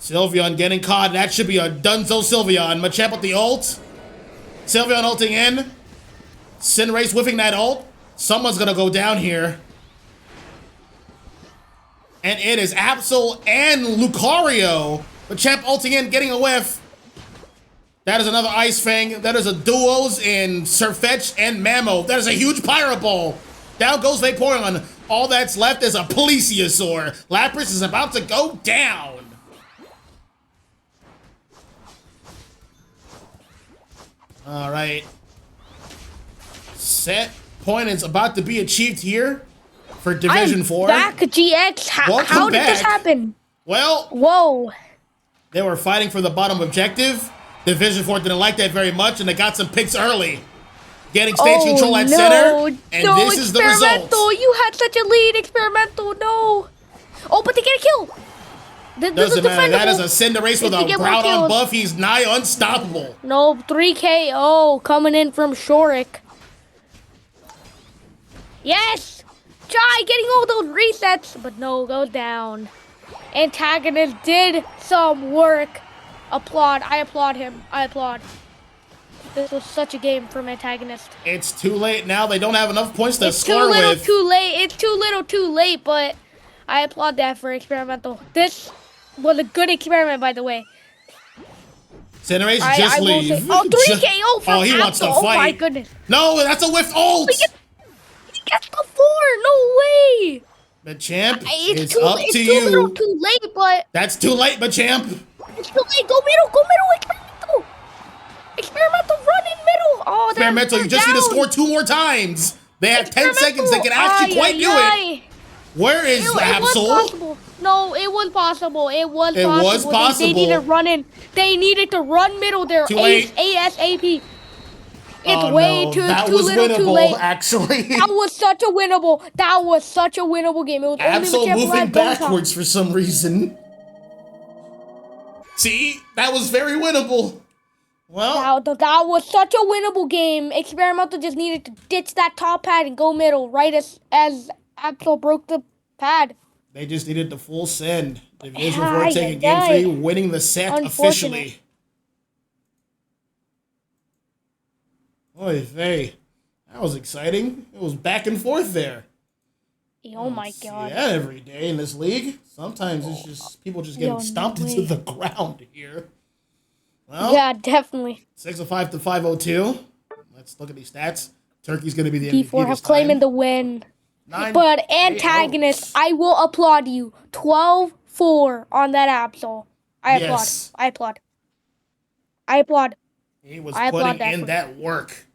Sylveon getting caught. That should be a Dunzo Sylveon. Machamp with the ult. Sylveon ulting in. Cinderace whiffing that ult. Someone's gonna go down here. And it is Absol and Lucario. The champ ulting in, getting a whiff. That is another Ice Fang. That is a duos in Sirfetch and Mamo. That is a huge Pyro Ball. Down goes Vaporeon. All that's left is a Plesiosaur. Lapras is about to go down. All right. Set point is about to be achieved here for Division 4. Back GX. How did this happen? Well, whoa. They were fighting for the bottom objective. Division 4 didn't like that very much, and they got some picks early. Getting stage control at center, and this is the result. You had such a lead, Experimental. No. Oh, but they get a kill. Doesn't matter. That is a Cinderace with a ground on buff. He's nigh unstoppable. No, 3KO coming in from Shorik. Yes! Try getting all those resets, but no, go down. Antagonist did some work. Applaud. I applaud him. I applaud. This was such a game from Antagonist. It's too late now. They don't have enough points to score with. It's too late. It's too little too late, but I applaud that for Experimental. This was a good experiment, by the way. Cinderace, just leave. Oh, 3KO from he wants to fight. Oh my goodness. No, that's a whiff ult. He gets the 4. No way. Machamp, it's up to you. It's too little too late, but... That's too late, Machamp. It's too late. Go middle. Go middle. Experimental. Experimental, run in middle. Oh, Experimental, you just need to score 2 more times. They have 10 seconds. They can actually quite do it. Where is Absol? No, it was possible. It was possible. They needed to run in. They needed to run middle there. Too late. ASAP. It's way too little, too late. Actually, that was such a winnable. That was such a winnable game. It was Absol moving backwards for some reason. See, that was very winnable. Well, that was such a winnable game. Experimental just needed to ditch that top pad and go middle right as Absol broke the pad. They just needed the full send. Division 4 taking game 3, winning the set officially. Oy vey. That was exciting. It was back and forth there. Oh my god. Yeah, every day in this league. Sometimes it's just people just getting stomped into the ground here. Well, yeah, definitely. 605 to 502. Let's look at these stats. Turkey's going to be the MVP P4 have claiming the win. But Antagonist, I will applaud you. 12-4 on that Absol. I applaud. He was putting in that work.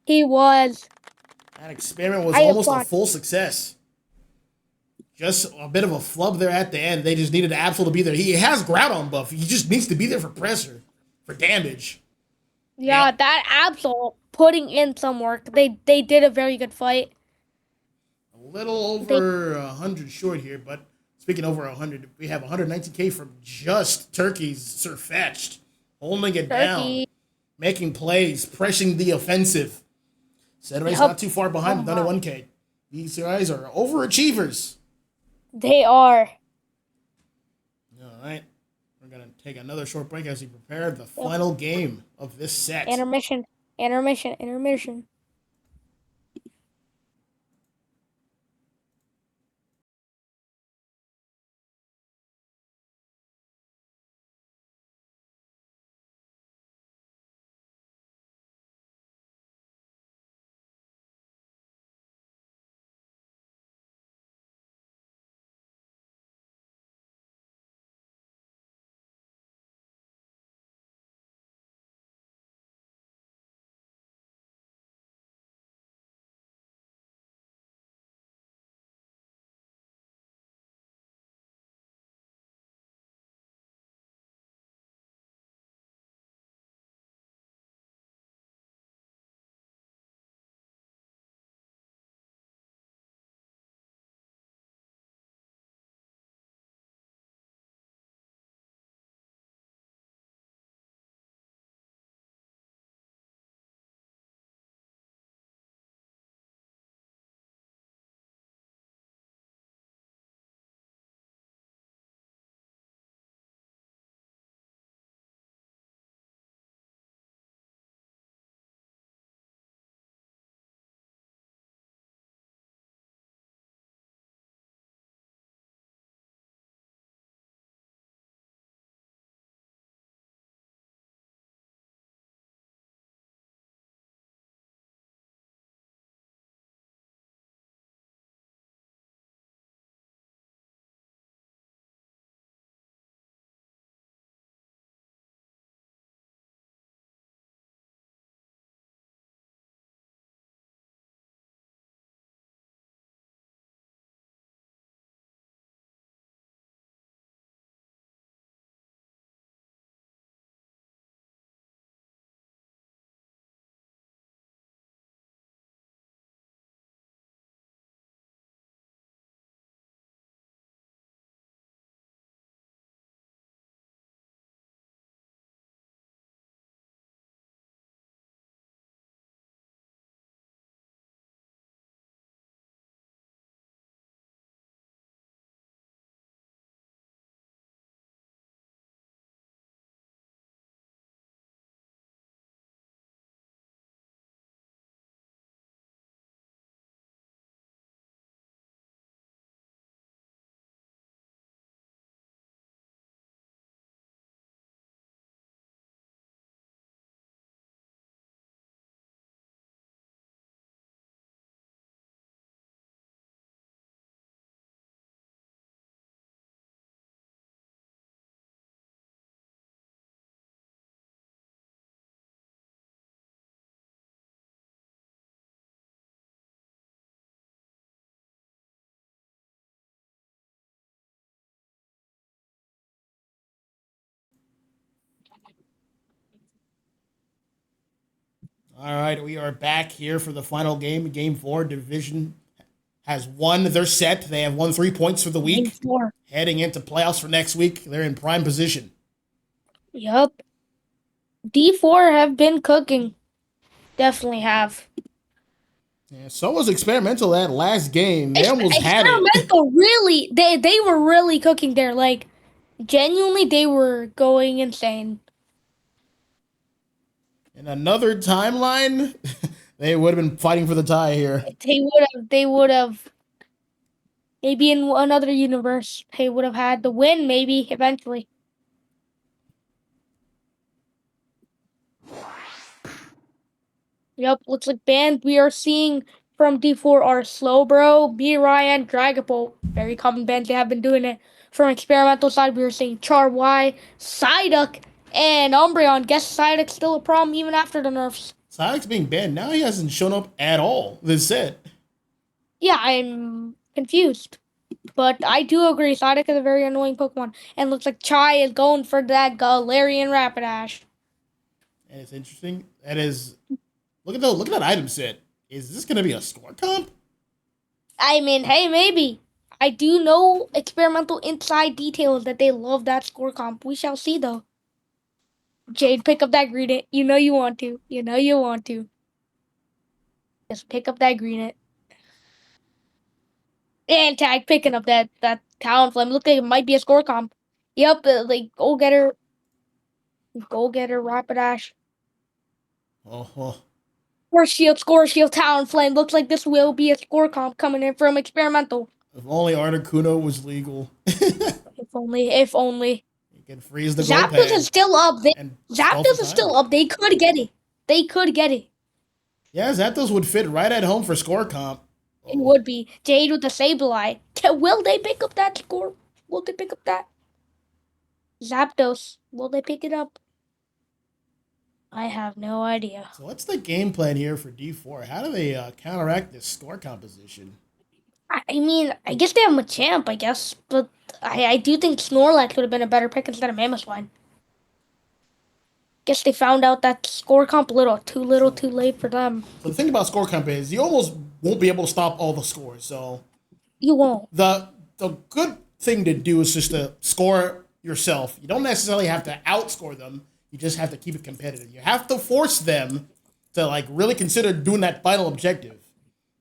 He was. That experiment was almost a full success. Just a bit of a flub there at the end. They just needed Absol to be there. He has Groudon buff. He just needs to be there for pressure, for damage. Yeah, that Absol putting in some work. They did a very good fight. A little over 100 short here, but speaking over 100, we have 119K from just Turkey's Sirfetch'd, holding it down, making plays, pressing the offensive. Cinderace not too far behind with 91K. These guys are overachievers. They are. All right. We're going to take another short break as we prepare the final game of this set. Intermission. All right, we are back here for the final game. Game 4. Division has won. They're set. They have won 3 points for the Game week. 4. Heading into playoffs for next week. They're in prime position. Yup. D4 have been cooking. Definitely have. Yeah, so was Experimental that last game. They almost had it. Experimental really they were really cooking there. Like genuinely they were going insane. In another timeline, they would have been fighting for the tie here. They would have maybe in another universe they would have had the win maybe eventually. Yep, looks like band we are seeing from D4 are Slowbro, B-Ry, and Dragapult. Very common bands, they have been doing it. From experimental side, we are seeing Char Y, Psyduck, and Umbreon. Guess Psyduck's still a problem even after the nerfs. Psyduck's being banned. Now he hasn't shown up at all this set. Yeah, I'm confused. But I do agree, Psyduck is a very annoying Pokemon. And looks like Chai is going for that Galarian Rapidash. And it's interesting. That is, look at that item set. Is this going to be a score comp? I mean, hey, maybe. I do know experimental inside details that they love that score comp. We shall see, though. Jade, pick up that Greedent. You know you want to. You know you want to. Just pick up that Greedent. And Tag picking up that Talonflame. Look like it might be a score comp. Yep, like, go get her. Go get her, Rapidash. Oh. Score shield, Talonflame. Looks like this will be a score comp coming in from experimental. If only Articuno was legal. If only. You can freeze the Zapdos is still up. Zapdos is still up. They could get it. Yeah, Zapdos would fit right at home for score comp. It would be. Jade with the Sableye. Will they pick up that score? Will they pick up that? Zapdos. Will they pick it up? I have no idea. So what's the game plan here for D4? How do they counteract this score composition? I mean, I guess they have Machamp, I guess. But I do think Snorlax would have been a better pick instead of Mamoswine. Guess they found out that score comp too late for them. So the thing about score comp is you almost won't be able to stop all the scores. So you won't. The good thing to do is just to score yourself. You don't necessarily have to outscore them. You just have to keep it competitive. You have to force them to like really consider doing that final objective.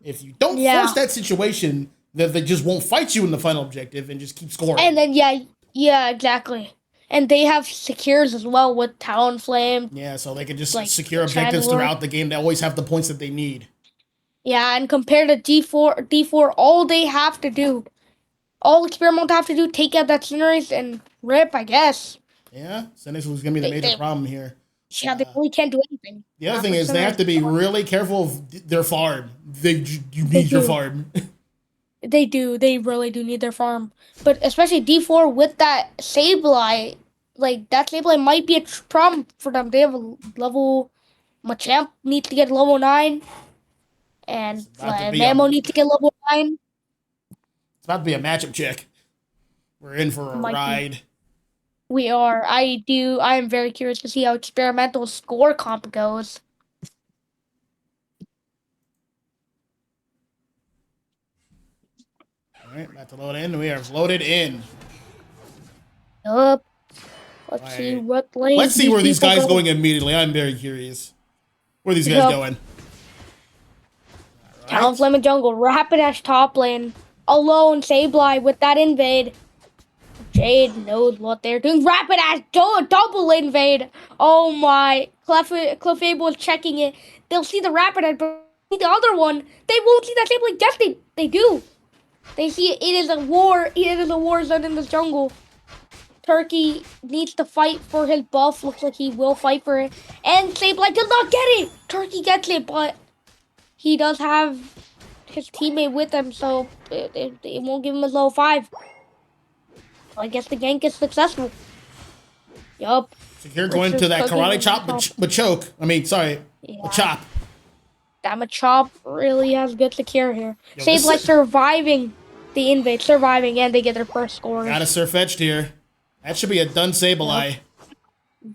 If you don't force that situation, then they just won't fight you in the final objective and just keep scoring. And then yeah, exactly. And they have secures as well with Talonflame. Yeah, so they can just like, secure objectives throughout the game. They always have the points that they need. Yeah, and compared to D4, all they have to do, all experimental have to do, take out that Cinderace and rip, I guess. Yeah, Cinderace was going to be the major problem here. Yeah, they really can't do anything. The other thing is they have to be really careful of their farm. You need your farm. They do. They really do need their farm. But especially D4 with that Sableye, like, that Sableye might be a problem for them. They have a level... Machamp needs to get level 9. And Mamo needs to get level 9. It's about to be a matchup check. We're in for a ride. We are. I am very curious to see how experimental score comp goes. Alright, about to load in. We are loaded in. Yup. Let's see what lane. Let's see where these guys going immediately. I'm very curious. Where are these guys going? Talonflame Jungle. Rapidash top lane. Alone. Sableye with that invade. Jade knows what they're doing. Rapidash double invade. Oh my. Clefable is checking it. They'll see the Rapidash, but the other one, they won't see that Sableye. Yes, they do. They see it is a war. It is a war zone in the jungle. Turkey needs to fight for his buff. Looks like he will fight for it. And Sableye does not get it. Turkey gets it, but he does have his teammate with him, so it won't give him a level 5. So I guess the gank is successful. Yup. So you're going to that karate chop, Machoke. Machop. That Machop really has good secure here. Sableye surviving the invade, and they get their first score. Got a Surfetched here. That should be a done Sableye.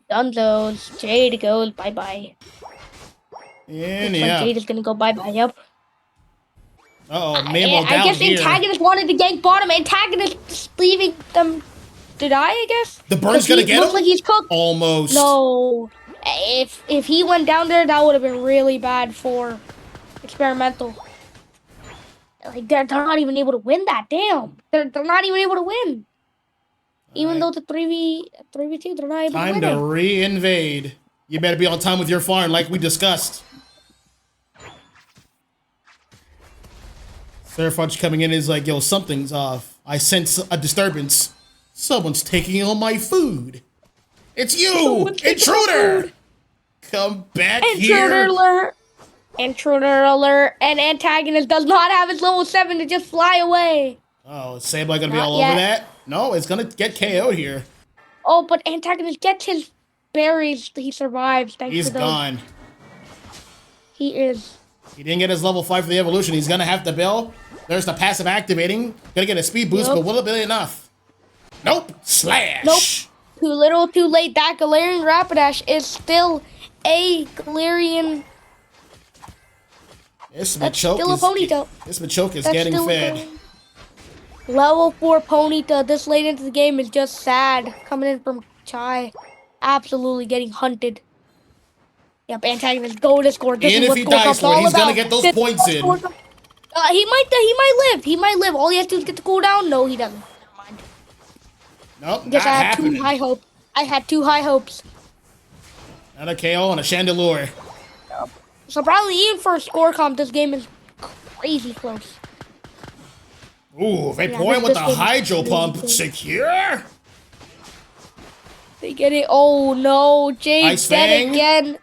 Done those. Jade goes bye-bye. And Looks like yeah. Jade is gonna go bye-bye, yep. Uh-oh, Mabel I down guess here. Antagonist wanted to gank bottom. Antagonist just leaving them to die, I guess? The burn's gonna get him? Looks like he's cooked. Almost. No. If he went down there, that would have been really bad for Experimental. Like, they're not even able to win that. Damn. They're not even able to win. Even though the 3v2, they're not able to win. Time to re-invade. You better be on time with your farm like we discussed. Surfudge coming in is like, yo, something's off. I sense a disturbance. Someone's taking all my food. It's you! Intruder! Come back here! Intruder alert! Intruder alert! And Antagonist does not have his level 7 to just fly away. Oh, is Sableye gonna be all over that? No, it's gonna get KO'd here. Oh, but Antagonist gets his berries. He survives. He's gone. He is. He didn't get his level 5 for the evolution. He's gonna have to build. There's the passive activating. Gonna get a speed boost, but will it be enough? Nope. Slash. Nope. Too little, too late. That Galarian Rapidash is still a Galarian. This Machoke is getting fed. Level 4 Ponyta this late into the game is just sad. Coming in from Chai. Absolutely getting hunted. Yep, Antagonist go to score. This and if he dies for it, he's gonna get those points in. He might live. He might live. All he has to do is get the cooldown. No, he doesn't. Never mind. Nope, not happening. Too high hope. I had too high hopes. Not a KO and a Chandelure. Yep. So probably even for a score comp, this game is crazy close. Ooh, they point with the Hydro Pump. Secure? They get it. Oh no, Jade's dead again.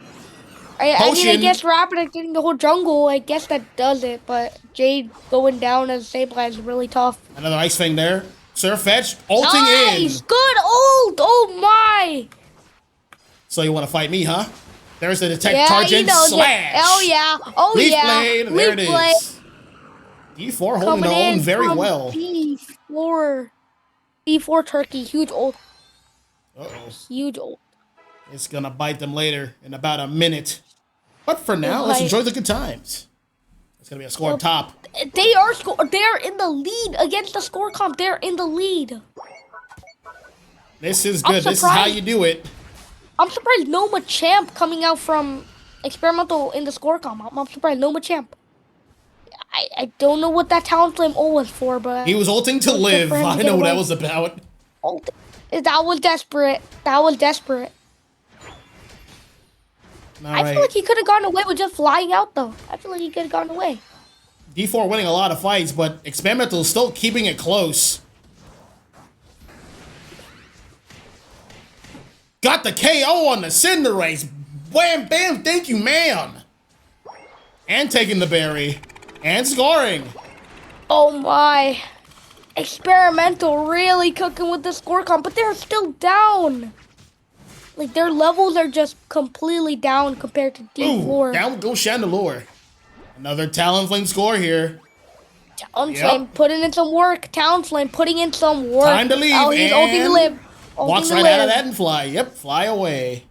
I mean, I guess Rapid getting the whole jungle, I guess that does it, but Jade going down as Sableye is really tough. Another Ice Fang there. Surfetch, ulting in. Nice! Good ult! Oh my! So you want to fight me, huh? There's the detect charging slash. Oh yeah! Oh Leaf yeah! Blade, there it is. D4 holding their own very well. D4 Turkey, huge ult. Uh-oh. Huge ult. It's gonna bite them later in about a minute. But for now, let's enjoy the good times. It's gonna be a score on top. They are in the lead against the score comp. They're in the lead. This is good. This is how you do it. I'm surprised no Machamp coming out from Experimental in the score comp. I'm surprised no Machamp. I don't know what that Talon Flame ult was for, but he was ulting to live. I know what that was about. That was desperate. That was desperate. I feel like he could have gone away with just flying out, though. I feel like he could have gone away. D4 winning a lot of fights, but Experimental is still keeping it close. Got the KO on the Cinderace. Wham, bam, thank you, ma'am. And taking the berry. And scoring. Oh, my. Experimental really cooking with the score comp, but they're still down. Like, their levels are just completely down compared to D4. Ooh, down goes Chandelure. Another Talonflame score here. Talonflame putting in some work. Talonflame putting in some work. Time to leave. Oh, he's ulting to live. Walks right out of that and fly. Yep, fly away.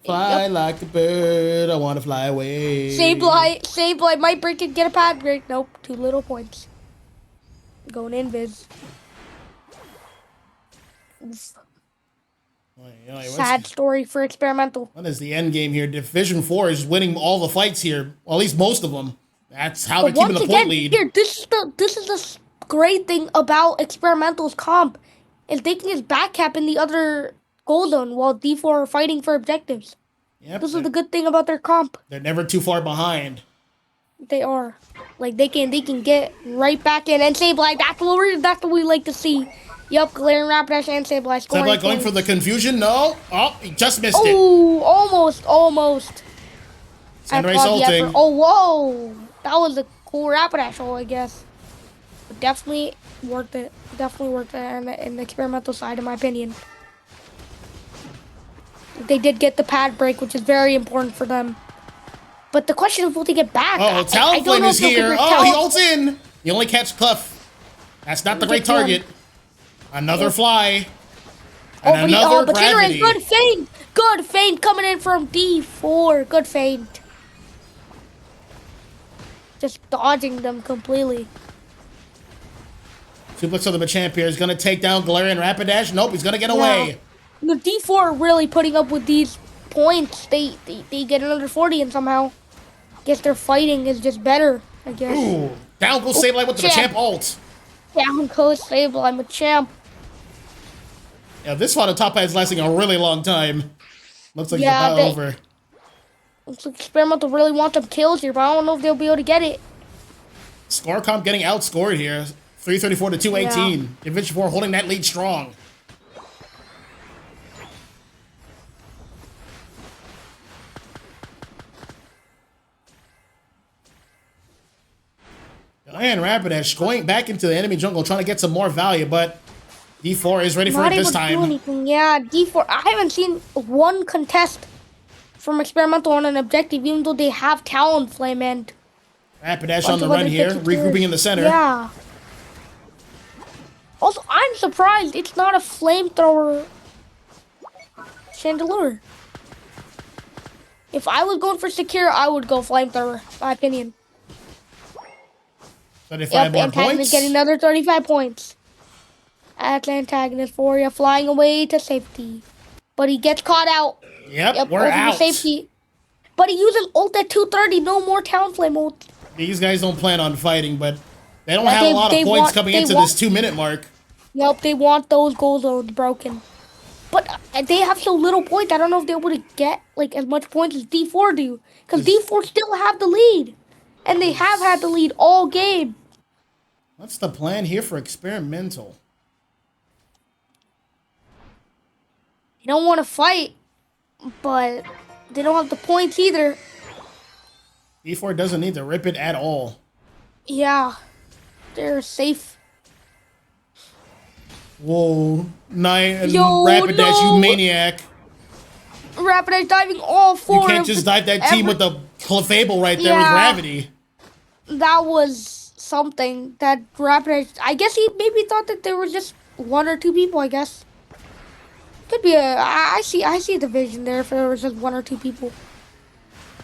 Fly like a bird. I want to fly away. Sableye might break it, get a pad break. Nope, 2 little points. Going in, Viz. Sad story for Experimental. What is the end game here? Division 4 is winning all the fights here. Well, at least most of them. That's how they're keeping the point lead. Here, this is the great thing about Experimental's comp. Is they can just back cap in the other goal zone while D4 are fighting for objectives. Yep, this is the good thing about their comp. They're never too far behind. They are. Like, they can get right back in. And Sableye, that's what we like to see. Yep, Galarian Rapidash and Sableye scoring. Sableye going for the confusion? No. Oh, he just missed it. Oh, almost. Cinderace ulting. Oh, whoa. That was a cool Rapidash ult, I guess. But definitely worth it. Definitely worth it in the Experimental side, in my opinion. They did get the pad break, which is very important for them. But the question is, will they get back? Oh, Talonflame is here. Oh, he ults in. You only catch Clef. That's not the great target. Another fly. And another gravity. Good feint. Good feint coming in from D4. Good feint. just dodging them completely. Suplex of the Machamp here is going to take down Galarian Rapidash. Nope, he's going to get away. The D4 are really putting up with these points. They get another 40 and somehow guess their fighting is just better, I guess. Ooh, down goes Sableye with the Machamp ult. Down goes Sableye, Machamp. Yeah, this fight on top is lasting a really long time. Looks like it's about over. Looks like Experimental really want some kills here, but I don't know if they'll be able to get it. Score comp getting outscored here. 334 to 218. Division 4 holding that lead strong. And Rapidash going back into the enemy jungle trying to get some more value, but D4 is ready for it this time. Yeah, D4. I haven't seen one contest from Experimental on an objective, even though they have Talonflame and Rapidash on the run here, regrouping in the center. Yeah. Also, I'm surprised it's not a flamethrower Chandelure. If I was going for secure, I would go flamethrower, my opinion. 35 more antagonist points. Getting another 35 points. At antagonist for you, flying away to safety. But he gets caught out. Yep, we're out. Safety. But he uses ult at 230. No more Talonflame ult. These guys don't plan on fighting, but they don't have a lot of points coming into this 2-minute mark. Yep, they want those goal zones broken. But they have so little points, I don't know if they're able to get like as much points as D4 do. Because D4 still have the lead. And they have had the lead all game. What's the plan here for Experimental? They don't want to fight, but they don't have the points either. D4 doesn't need to rip it at all. Yeah, they're safe. Whoa, Rapidash, you maniac. Rapidash diving all four. You can't just dive that team with the Clefable right there with gravity. That was something that Rapidash, I guess he maybe thought that there was just one or two people, I guess. Could be I see a division there if there was just one or two people.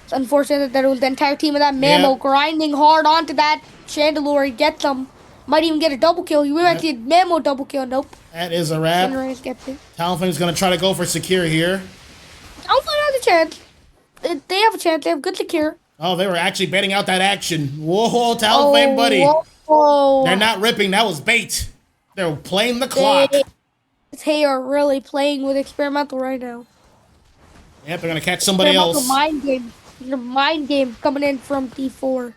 It's unfortunate that it was the entire team of that Mammo grinding hard onto that Chandelure. He gets them. Might even get a double kill. You might get Mammo double kill. Nope. That is a wrap. Talonflame's going to try to go for secure here. Talonflame has a chance. They have a chance. They have good secure. Oh, they were actually betting out that action. Whoa, Talonflame, buddy. Whoa. They're not ripping. That was bait. They're playing the clock. They are really playing with Experimental right now. Yep, they're going to catch somebody else. Mind game. There's a mind game coming in from D4.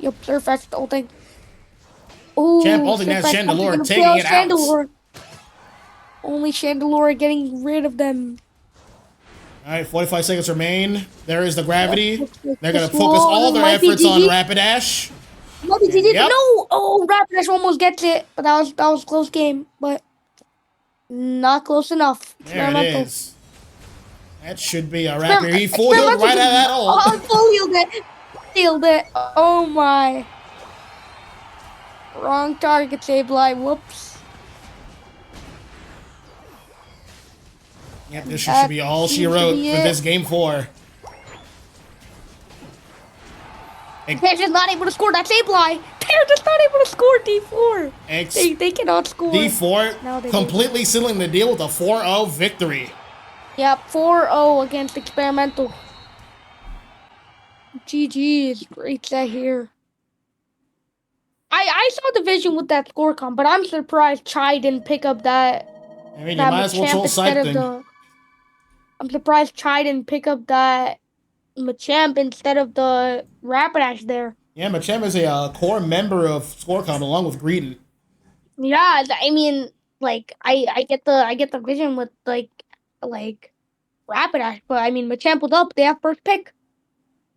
Yep, Surface ulting. Ooh, Champ ulting that Chandelure, taking it out. Only Chandelure getting rid of them. All right, 45 seconds remain. There is the gravity. They're going to focus all their efforts on Rapidash. No! Oh, Rapidash almost gets it, but that was a close game, but not close enough. There it is. That should be a wrap here. He full healed right out of that ult. Oh, full healed it. Healed it. Oh my. Wrong target, Sableye. Whoops. Yep, this should be all she wrote for this game 4. They're just not able to score that Sableye. They're just not able to score D4. They cannot score. D4 completely sealing the deal with a 4-0 victory. Yep, 4-0 against Experimental. GG's. Great set here. I saw Division with that score comp, but I'm surprised Chai didn't pick up that. I mean, you might as well troll side thing. I'm surprised Chai didn't pick up that Machamp instead of the Rapidash there. Yeah, Machamp is a core member of Scorecom along with Greedent. Yeah, I mean, like I get the vision with like Rapidash, but I mean Machamp was up. They have first pick.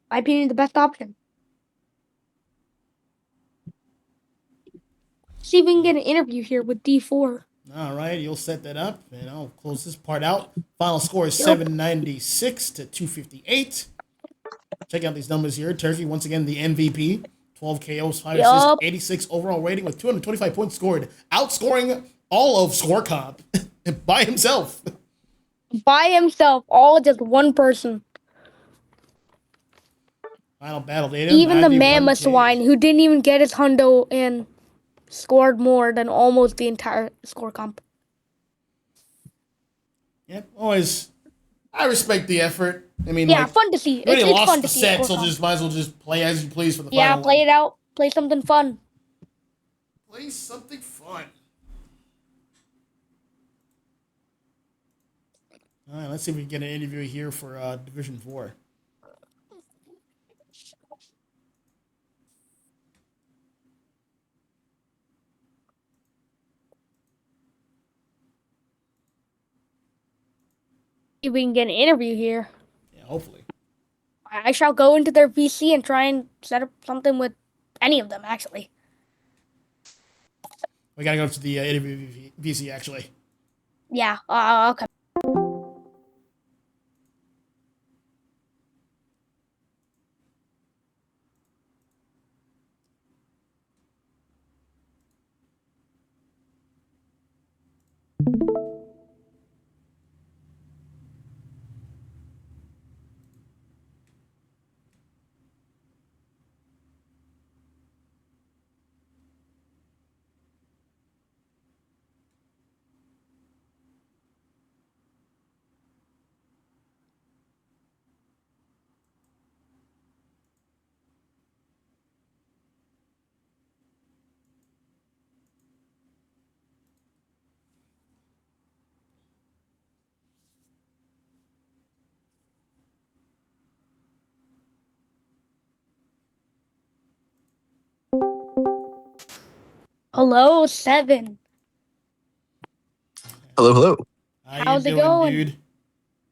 My opinion, the best option. See if we can get an interview here with D4. All right, you'll set that up, and I'll close this part out. Final score is 796 to 258. Check out these numbers here. Turkey, once again, the MVP. 12 KOs, 5 assists, 86 overall rating with 225 points scored. Outscoring all of Scorecomp by himself. By himself, all just one person. Final battle data. Even the 91 mammoth swine, who didn't even get his hundo and scored more than almost the entire score comp. Yep, always. I respect the effort. I mean, Yeah, like, fun to see. you already It's lost fun the to see. set, so just might as well just play as you please for the Yeah, final. play it out. Play something fun. Play something fun. All right, let's see if we can get an interview here for Division 4. If we can get an interview here. Yeah, hopefully. I shall go into their VC and try and set up something with any of them, actually. We gotta go to the interview VC, actually. Yeah, okay. Hello, 7. Hello, hello. How's it going? Dude?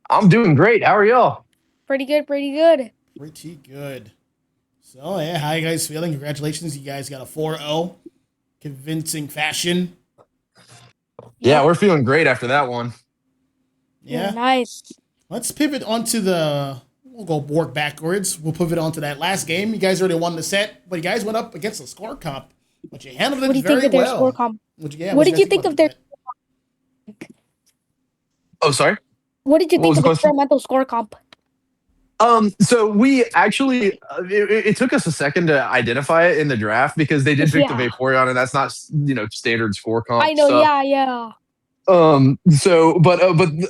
I'm doing great. How are y'all? Pretty good, pretty good. Pretty good. So, yeah, how you guys feeling? Congratulations. You guys got a 4-0. Convincing fashion. Yeah, we're feeling great after that one. Yeah. Nice. Let's pivot onto we'll go work backwards. We'll pivot onto that last game. You guys already won the set, but you guys went up against the score comp. But you handled it very well. What do you think of their score comp? What did you think of their... Oh, sorry? What did you think of the experimental score comp? So we actually, it took us a second to identify it in the draft because they did pick the Vaporeon, and that's not, standard score comp. I know, yeah. But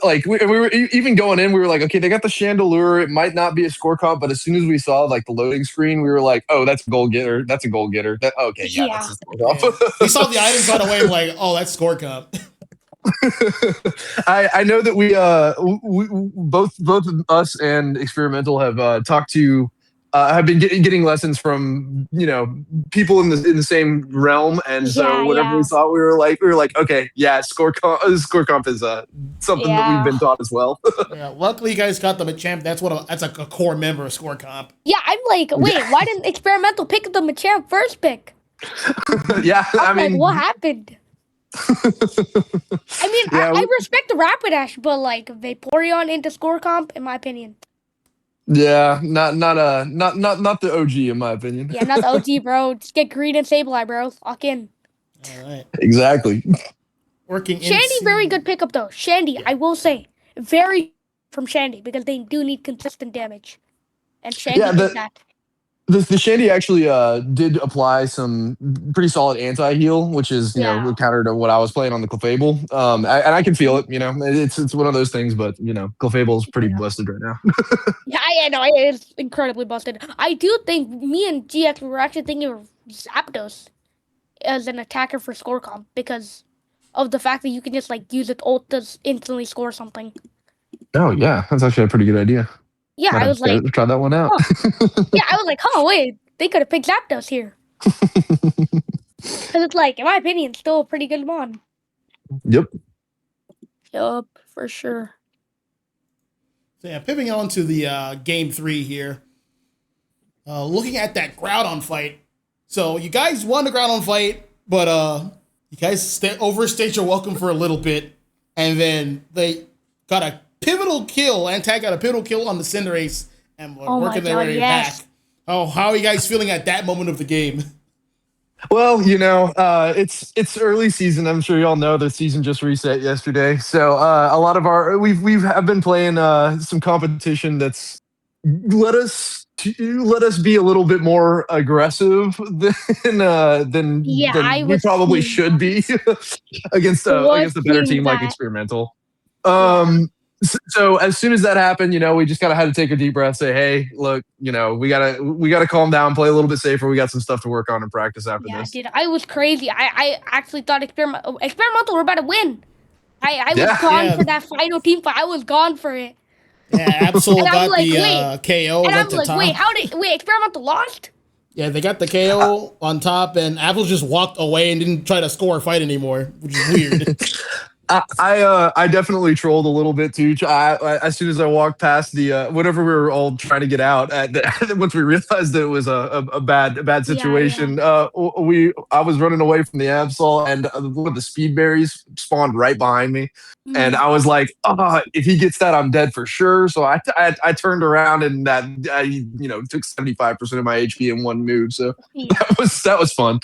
like we were even going in, we were like, okay, they got the Chandelure. It might not be a score comp, but as soon as we saw like the loading screen, we were like, oh, that's a goal getter. That's a goal getter. That's a score comp. Yeah. We saw the items right away, like, oh, that's score comp. I know that we both of us and Experimental have talked to have been getting lessons from people in the same realm, and so whenever we saw it, we were like okay, yeah, score comp is something that we've been taught as well. Yeah, luckily you guys got them at champ. That's like a core member of score comp. Yeah, I'm like, wait, why didn't Experimental pick them Machamp first pick? Yeah, I mean, like, what happened? I mean, I respect the Rapidash, but like Vaporeon into score comp, in my opinion. Yeah, not the OG in my opinion. Yeah, not the OG, bro. Just get Greed and Sableye, bro. Lock in. All right. Exactly. Working. Shandy, very good pickup though. Shandy, I will say, very from Shandy because they do need consistent damage, and Shandy did that. The Shandy actually did apply some pretty solid anti-heal, which is, counter to what I was playing on the Clefable. And I can feel it, it's one of those things, but, Clefable is pretty busted right now. Yeah, I know, it's incredibly busted. I do think me and GX were actually thinking of Zapdos as an attacker for score comp because of the fact that you can just, like, use its ult to instantly score something. Oh, yeah, that's actually a pretty good idea. Yeah, I was like, try that one out. Yeah, I was like, wait, they could have picked Zapdos here. Because it's like, in my opinion, still a pretty good mon. Yep, for sure. So yeah, pivoting on to the game 3 here. Looking at that Groudon fight. So you guys won the Groudon fight, but you guys overstayed your welcome for a little bit, and then they got a pivotal kill. Antac got a pivotal kill on the Cinderace, and we're working their way back. Oh, how are you guys feeling at that moment of the game? Well, it's early season. I'm sure y'all know the season just reset yesterday. So a lot of we've been playing some competition that's let us to let us be a little bit more aggressive Yeah, I than we was probably seeing should be was against a better seeing team like that. Experimental. Yeah. So as soon as that happened, we just kind of had to take a deep breath, say, "Hey, look, we gotta calm down, play a little bit safer. We got some stuff to work on in practice after Yeah, this." dude, I was crazy. I actually thought experimental were about to win. I was Yeah, gone Yeah, for that final team fight. I was gone for it. yeah. And Absol I'm got like, the wait. KO, And went I'm to like, wait, top. experimental lost? Yeah, they got the KO on top, and Apple just walked away and didn't try to score a fight anymore, which is weird. I definitely trolled a little bit too. As soon as I walked past the whenever we were all trying to get out, once we realized that it was a bad Yeah, yeah. situation, I was running away from the Absol, and one of the speed berries spawned right behind me, and Mm. I was like, "Oh, if he gets that, I'm dead for sure." So I turned around, and that I took 75% of my HP in one move. So Yeah. that was fun.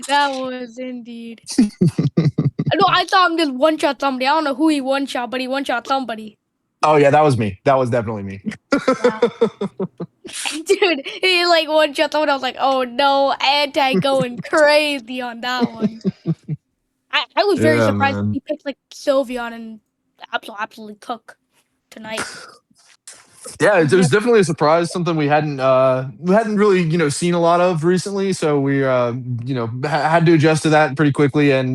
That was indeed. No, I saw him just one shot somebody. I don't know who he one shot, but he one shot somebody. Oh yeah, that was me. That was definitely me. Yeah. Dude, he like one shot someone. I was like, oh no, anti going crazy on that one. I was very Yeah, surprised man. he picked like Sylveon and absolutely cook tonight. Yeah, it was definitely a surprise. Something we hadn't really seen a lot of recently. So we had to adjust to that pretty quickly, and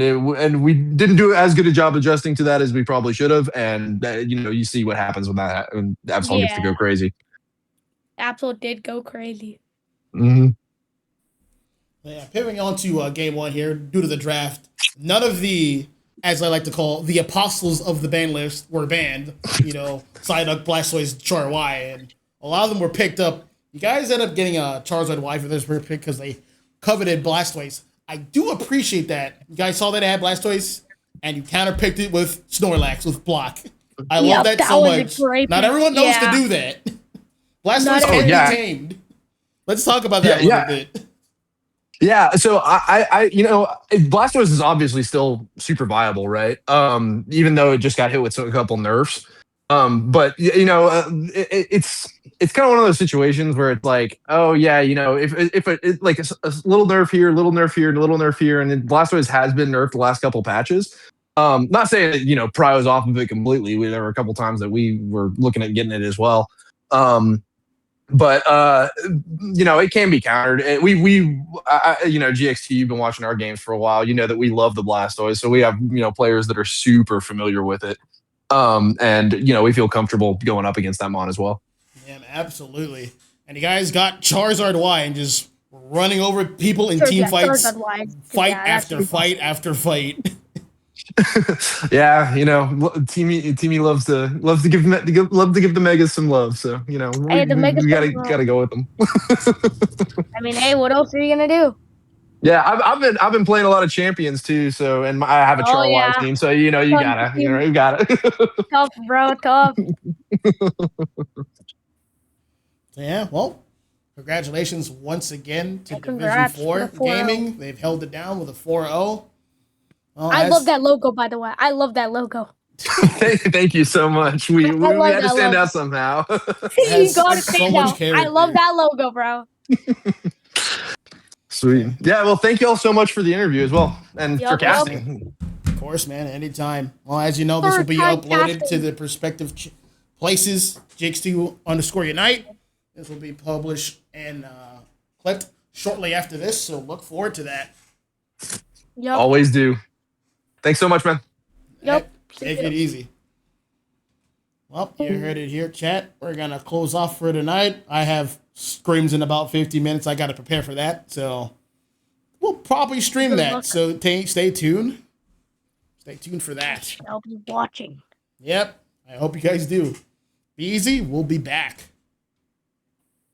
we didn't do as good a job adjusting to that as we probably should have. And you see what happens when Absol gets to go Yeah, crazy. Absol did go crazy. Hmm. Yeah, pivoting on to game one here, due to the draft, none of the, as I like to call, the apostles of the ban list were banned. Psyduck, Blastoise, Char Y, and a lot of them were picked up. You guys end up getting a Charizard Y for this pick because they coveted Blastoise. I do appreciate that. You guys saw that ad Blastoise, and you counterpicked it with Snorlax with block. I love that so was a much. great Not pick. everyone knows to Yeah. do that. Blastoise Not can everyone- be tamed. Let's talk about that Yeah, a little yeah. bit. Yeah, so Blastoise is obviously still super viable, right? Even though it just got hit with a couple nerfs. But it's kind of one of those situations where it's like, oh yeah, if like a little nerf here, little nerf here, little nerf here, and then Blastoise has been nerfed the last couple patches. Not saying that Prio's off of it completely. There were a couple times that we were looking at getting it as well. But it can be countered. And GXT, you've been watching our games for a while. You know that we love the Blastoise, so we have players that are super familiar with it. And we feel comfortable going up against that mon as well. Yeah, absolutely. And you guys got Charizard Y and just running over people in Sure, team yeah, fights, Charizard Y. fight Yeah, that's after fight after fight. Yeah, Teamy loves to give the Megas some love. So Hey, the Mega we Star gotta go with them. I mean, hey, what else are you gonna do? Yeah, I've been playing a lot of champions too. So I have a Oh Charwise yeah, team. So you gotta. tough, bro, tough. Yeah, well, congratulations once again to Division Congrats 4 to the 4-0. Gaming. They've held it down with a 4-0. Well, I love that logo, by the way. I love that logo. Thank you so much. We love had to that stand logo. out somehow. You got to has so stand much out. character. I love that logo, bro. Sweet. Yeah, well, thank you all so much for the interview as well, and for Yup, yup. casting. Of course, man, anytime. Well, as you know, this will be Third time uploaded to casting. the respective places. JX2_Unite. This will be published and clipped shortly after this, so look forward to that. Yep. Always do. Thanks so much, man. Yep. Take it easy. Well, you heard it here, chat. We're going to close off for tonight. I have screams in about 50 minutes. I got to prepare for that. So we'll probably stream Good that. luck. So stay tuned. Stay tuned for that. I'll be watching. Yep. I hope you guys do. Be easy. We'll be back.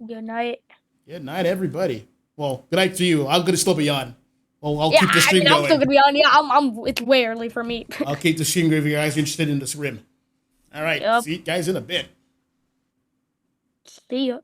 Good night. Good night, everybody. Well, good night to you. I'm going to still be on. Well, I'll Yeah, keep the I stream mean, I'm still going. gonna be on. Yeah, I'm. It's way early for me. I'll keep the stream going if you guys are interested in this rim. All right. Yep. See you guys in a bit. See ya.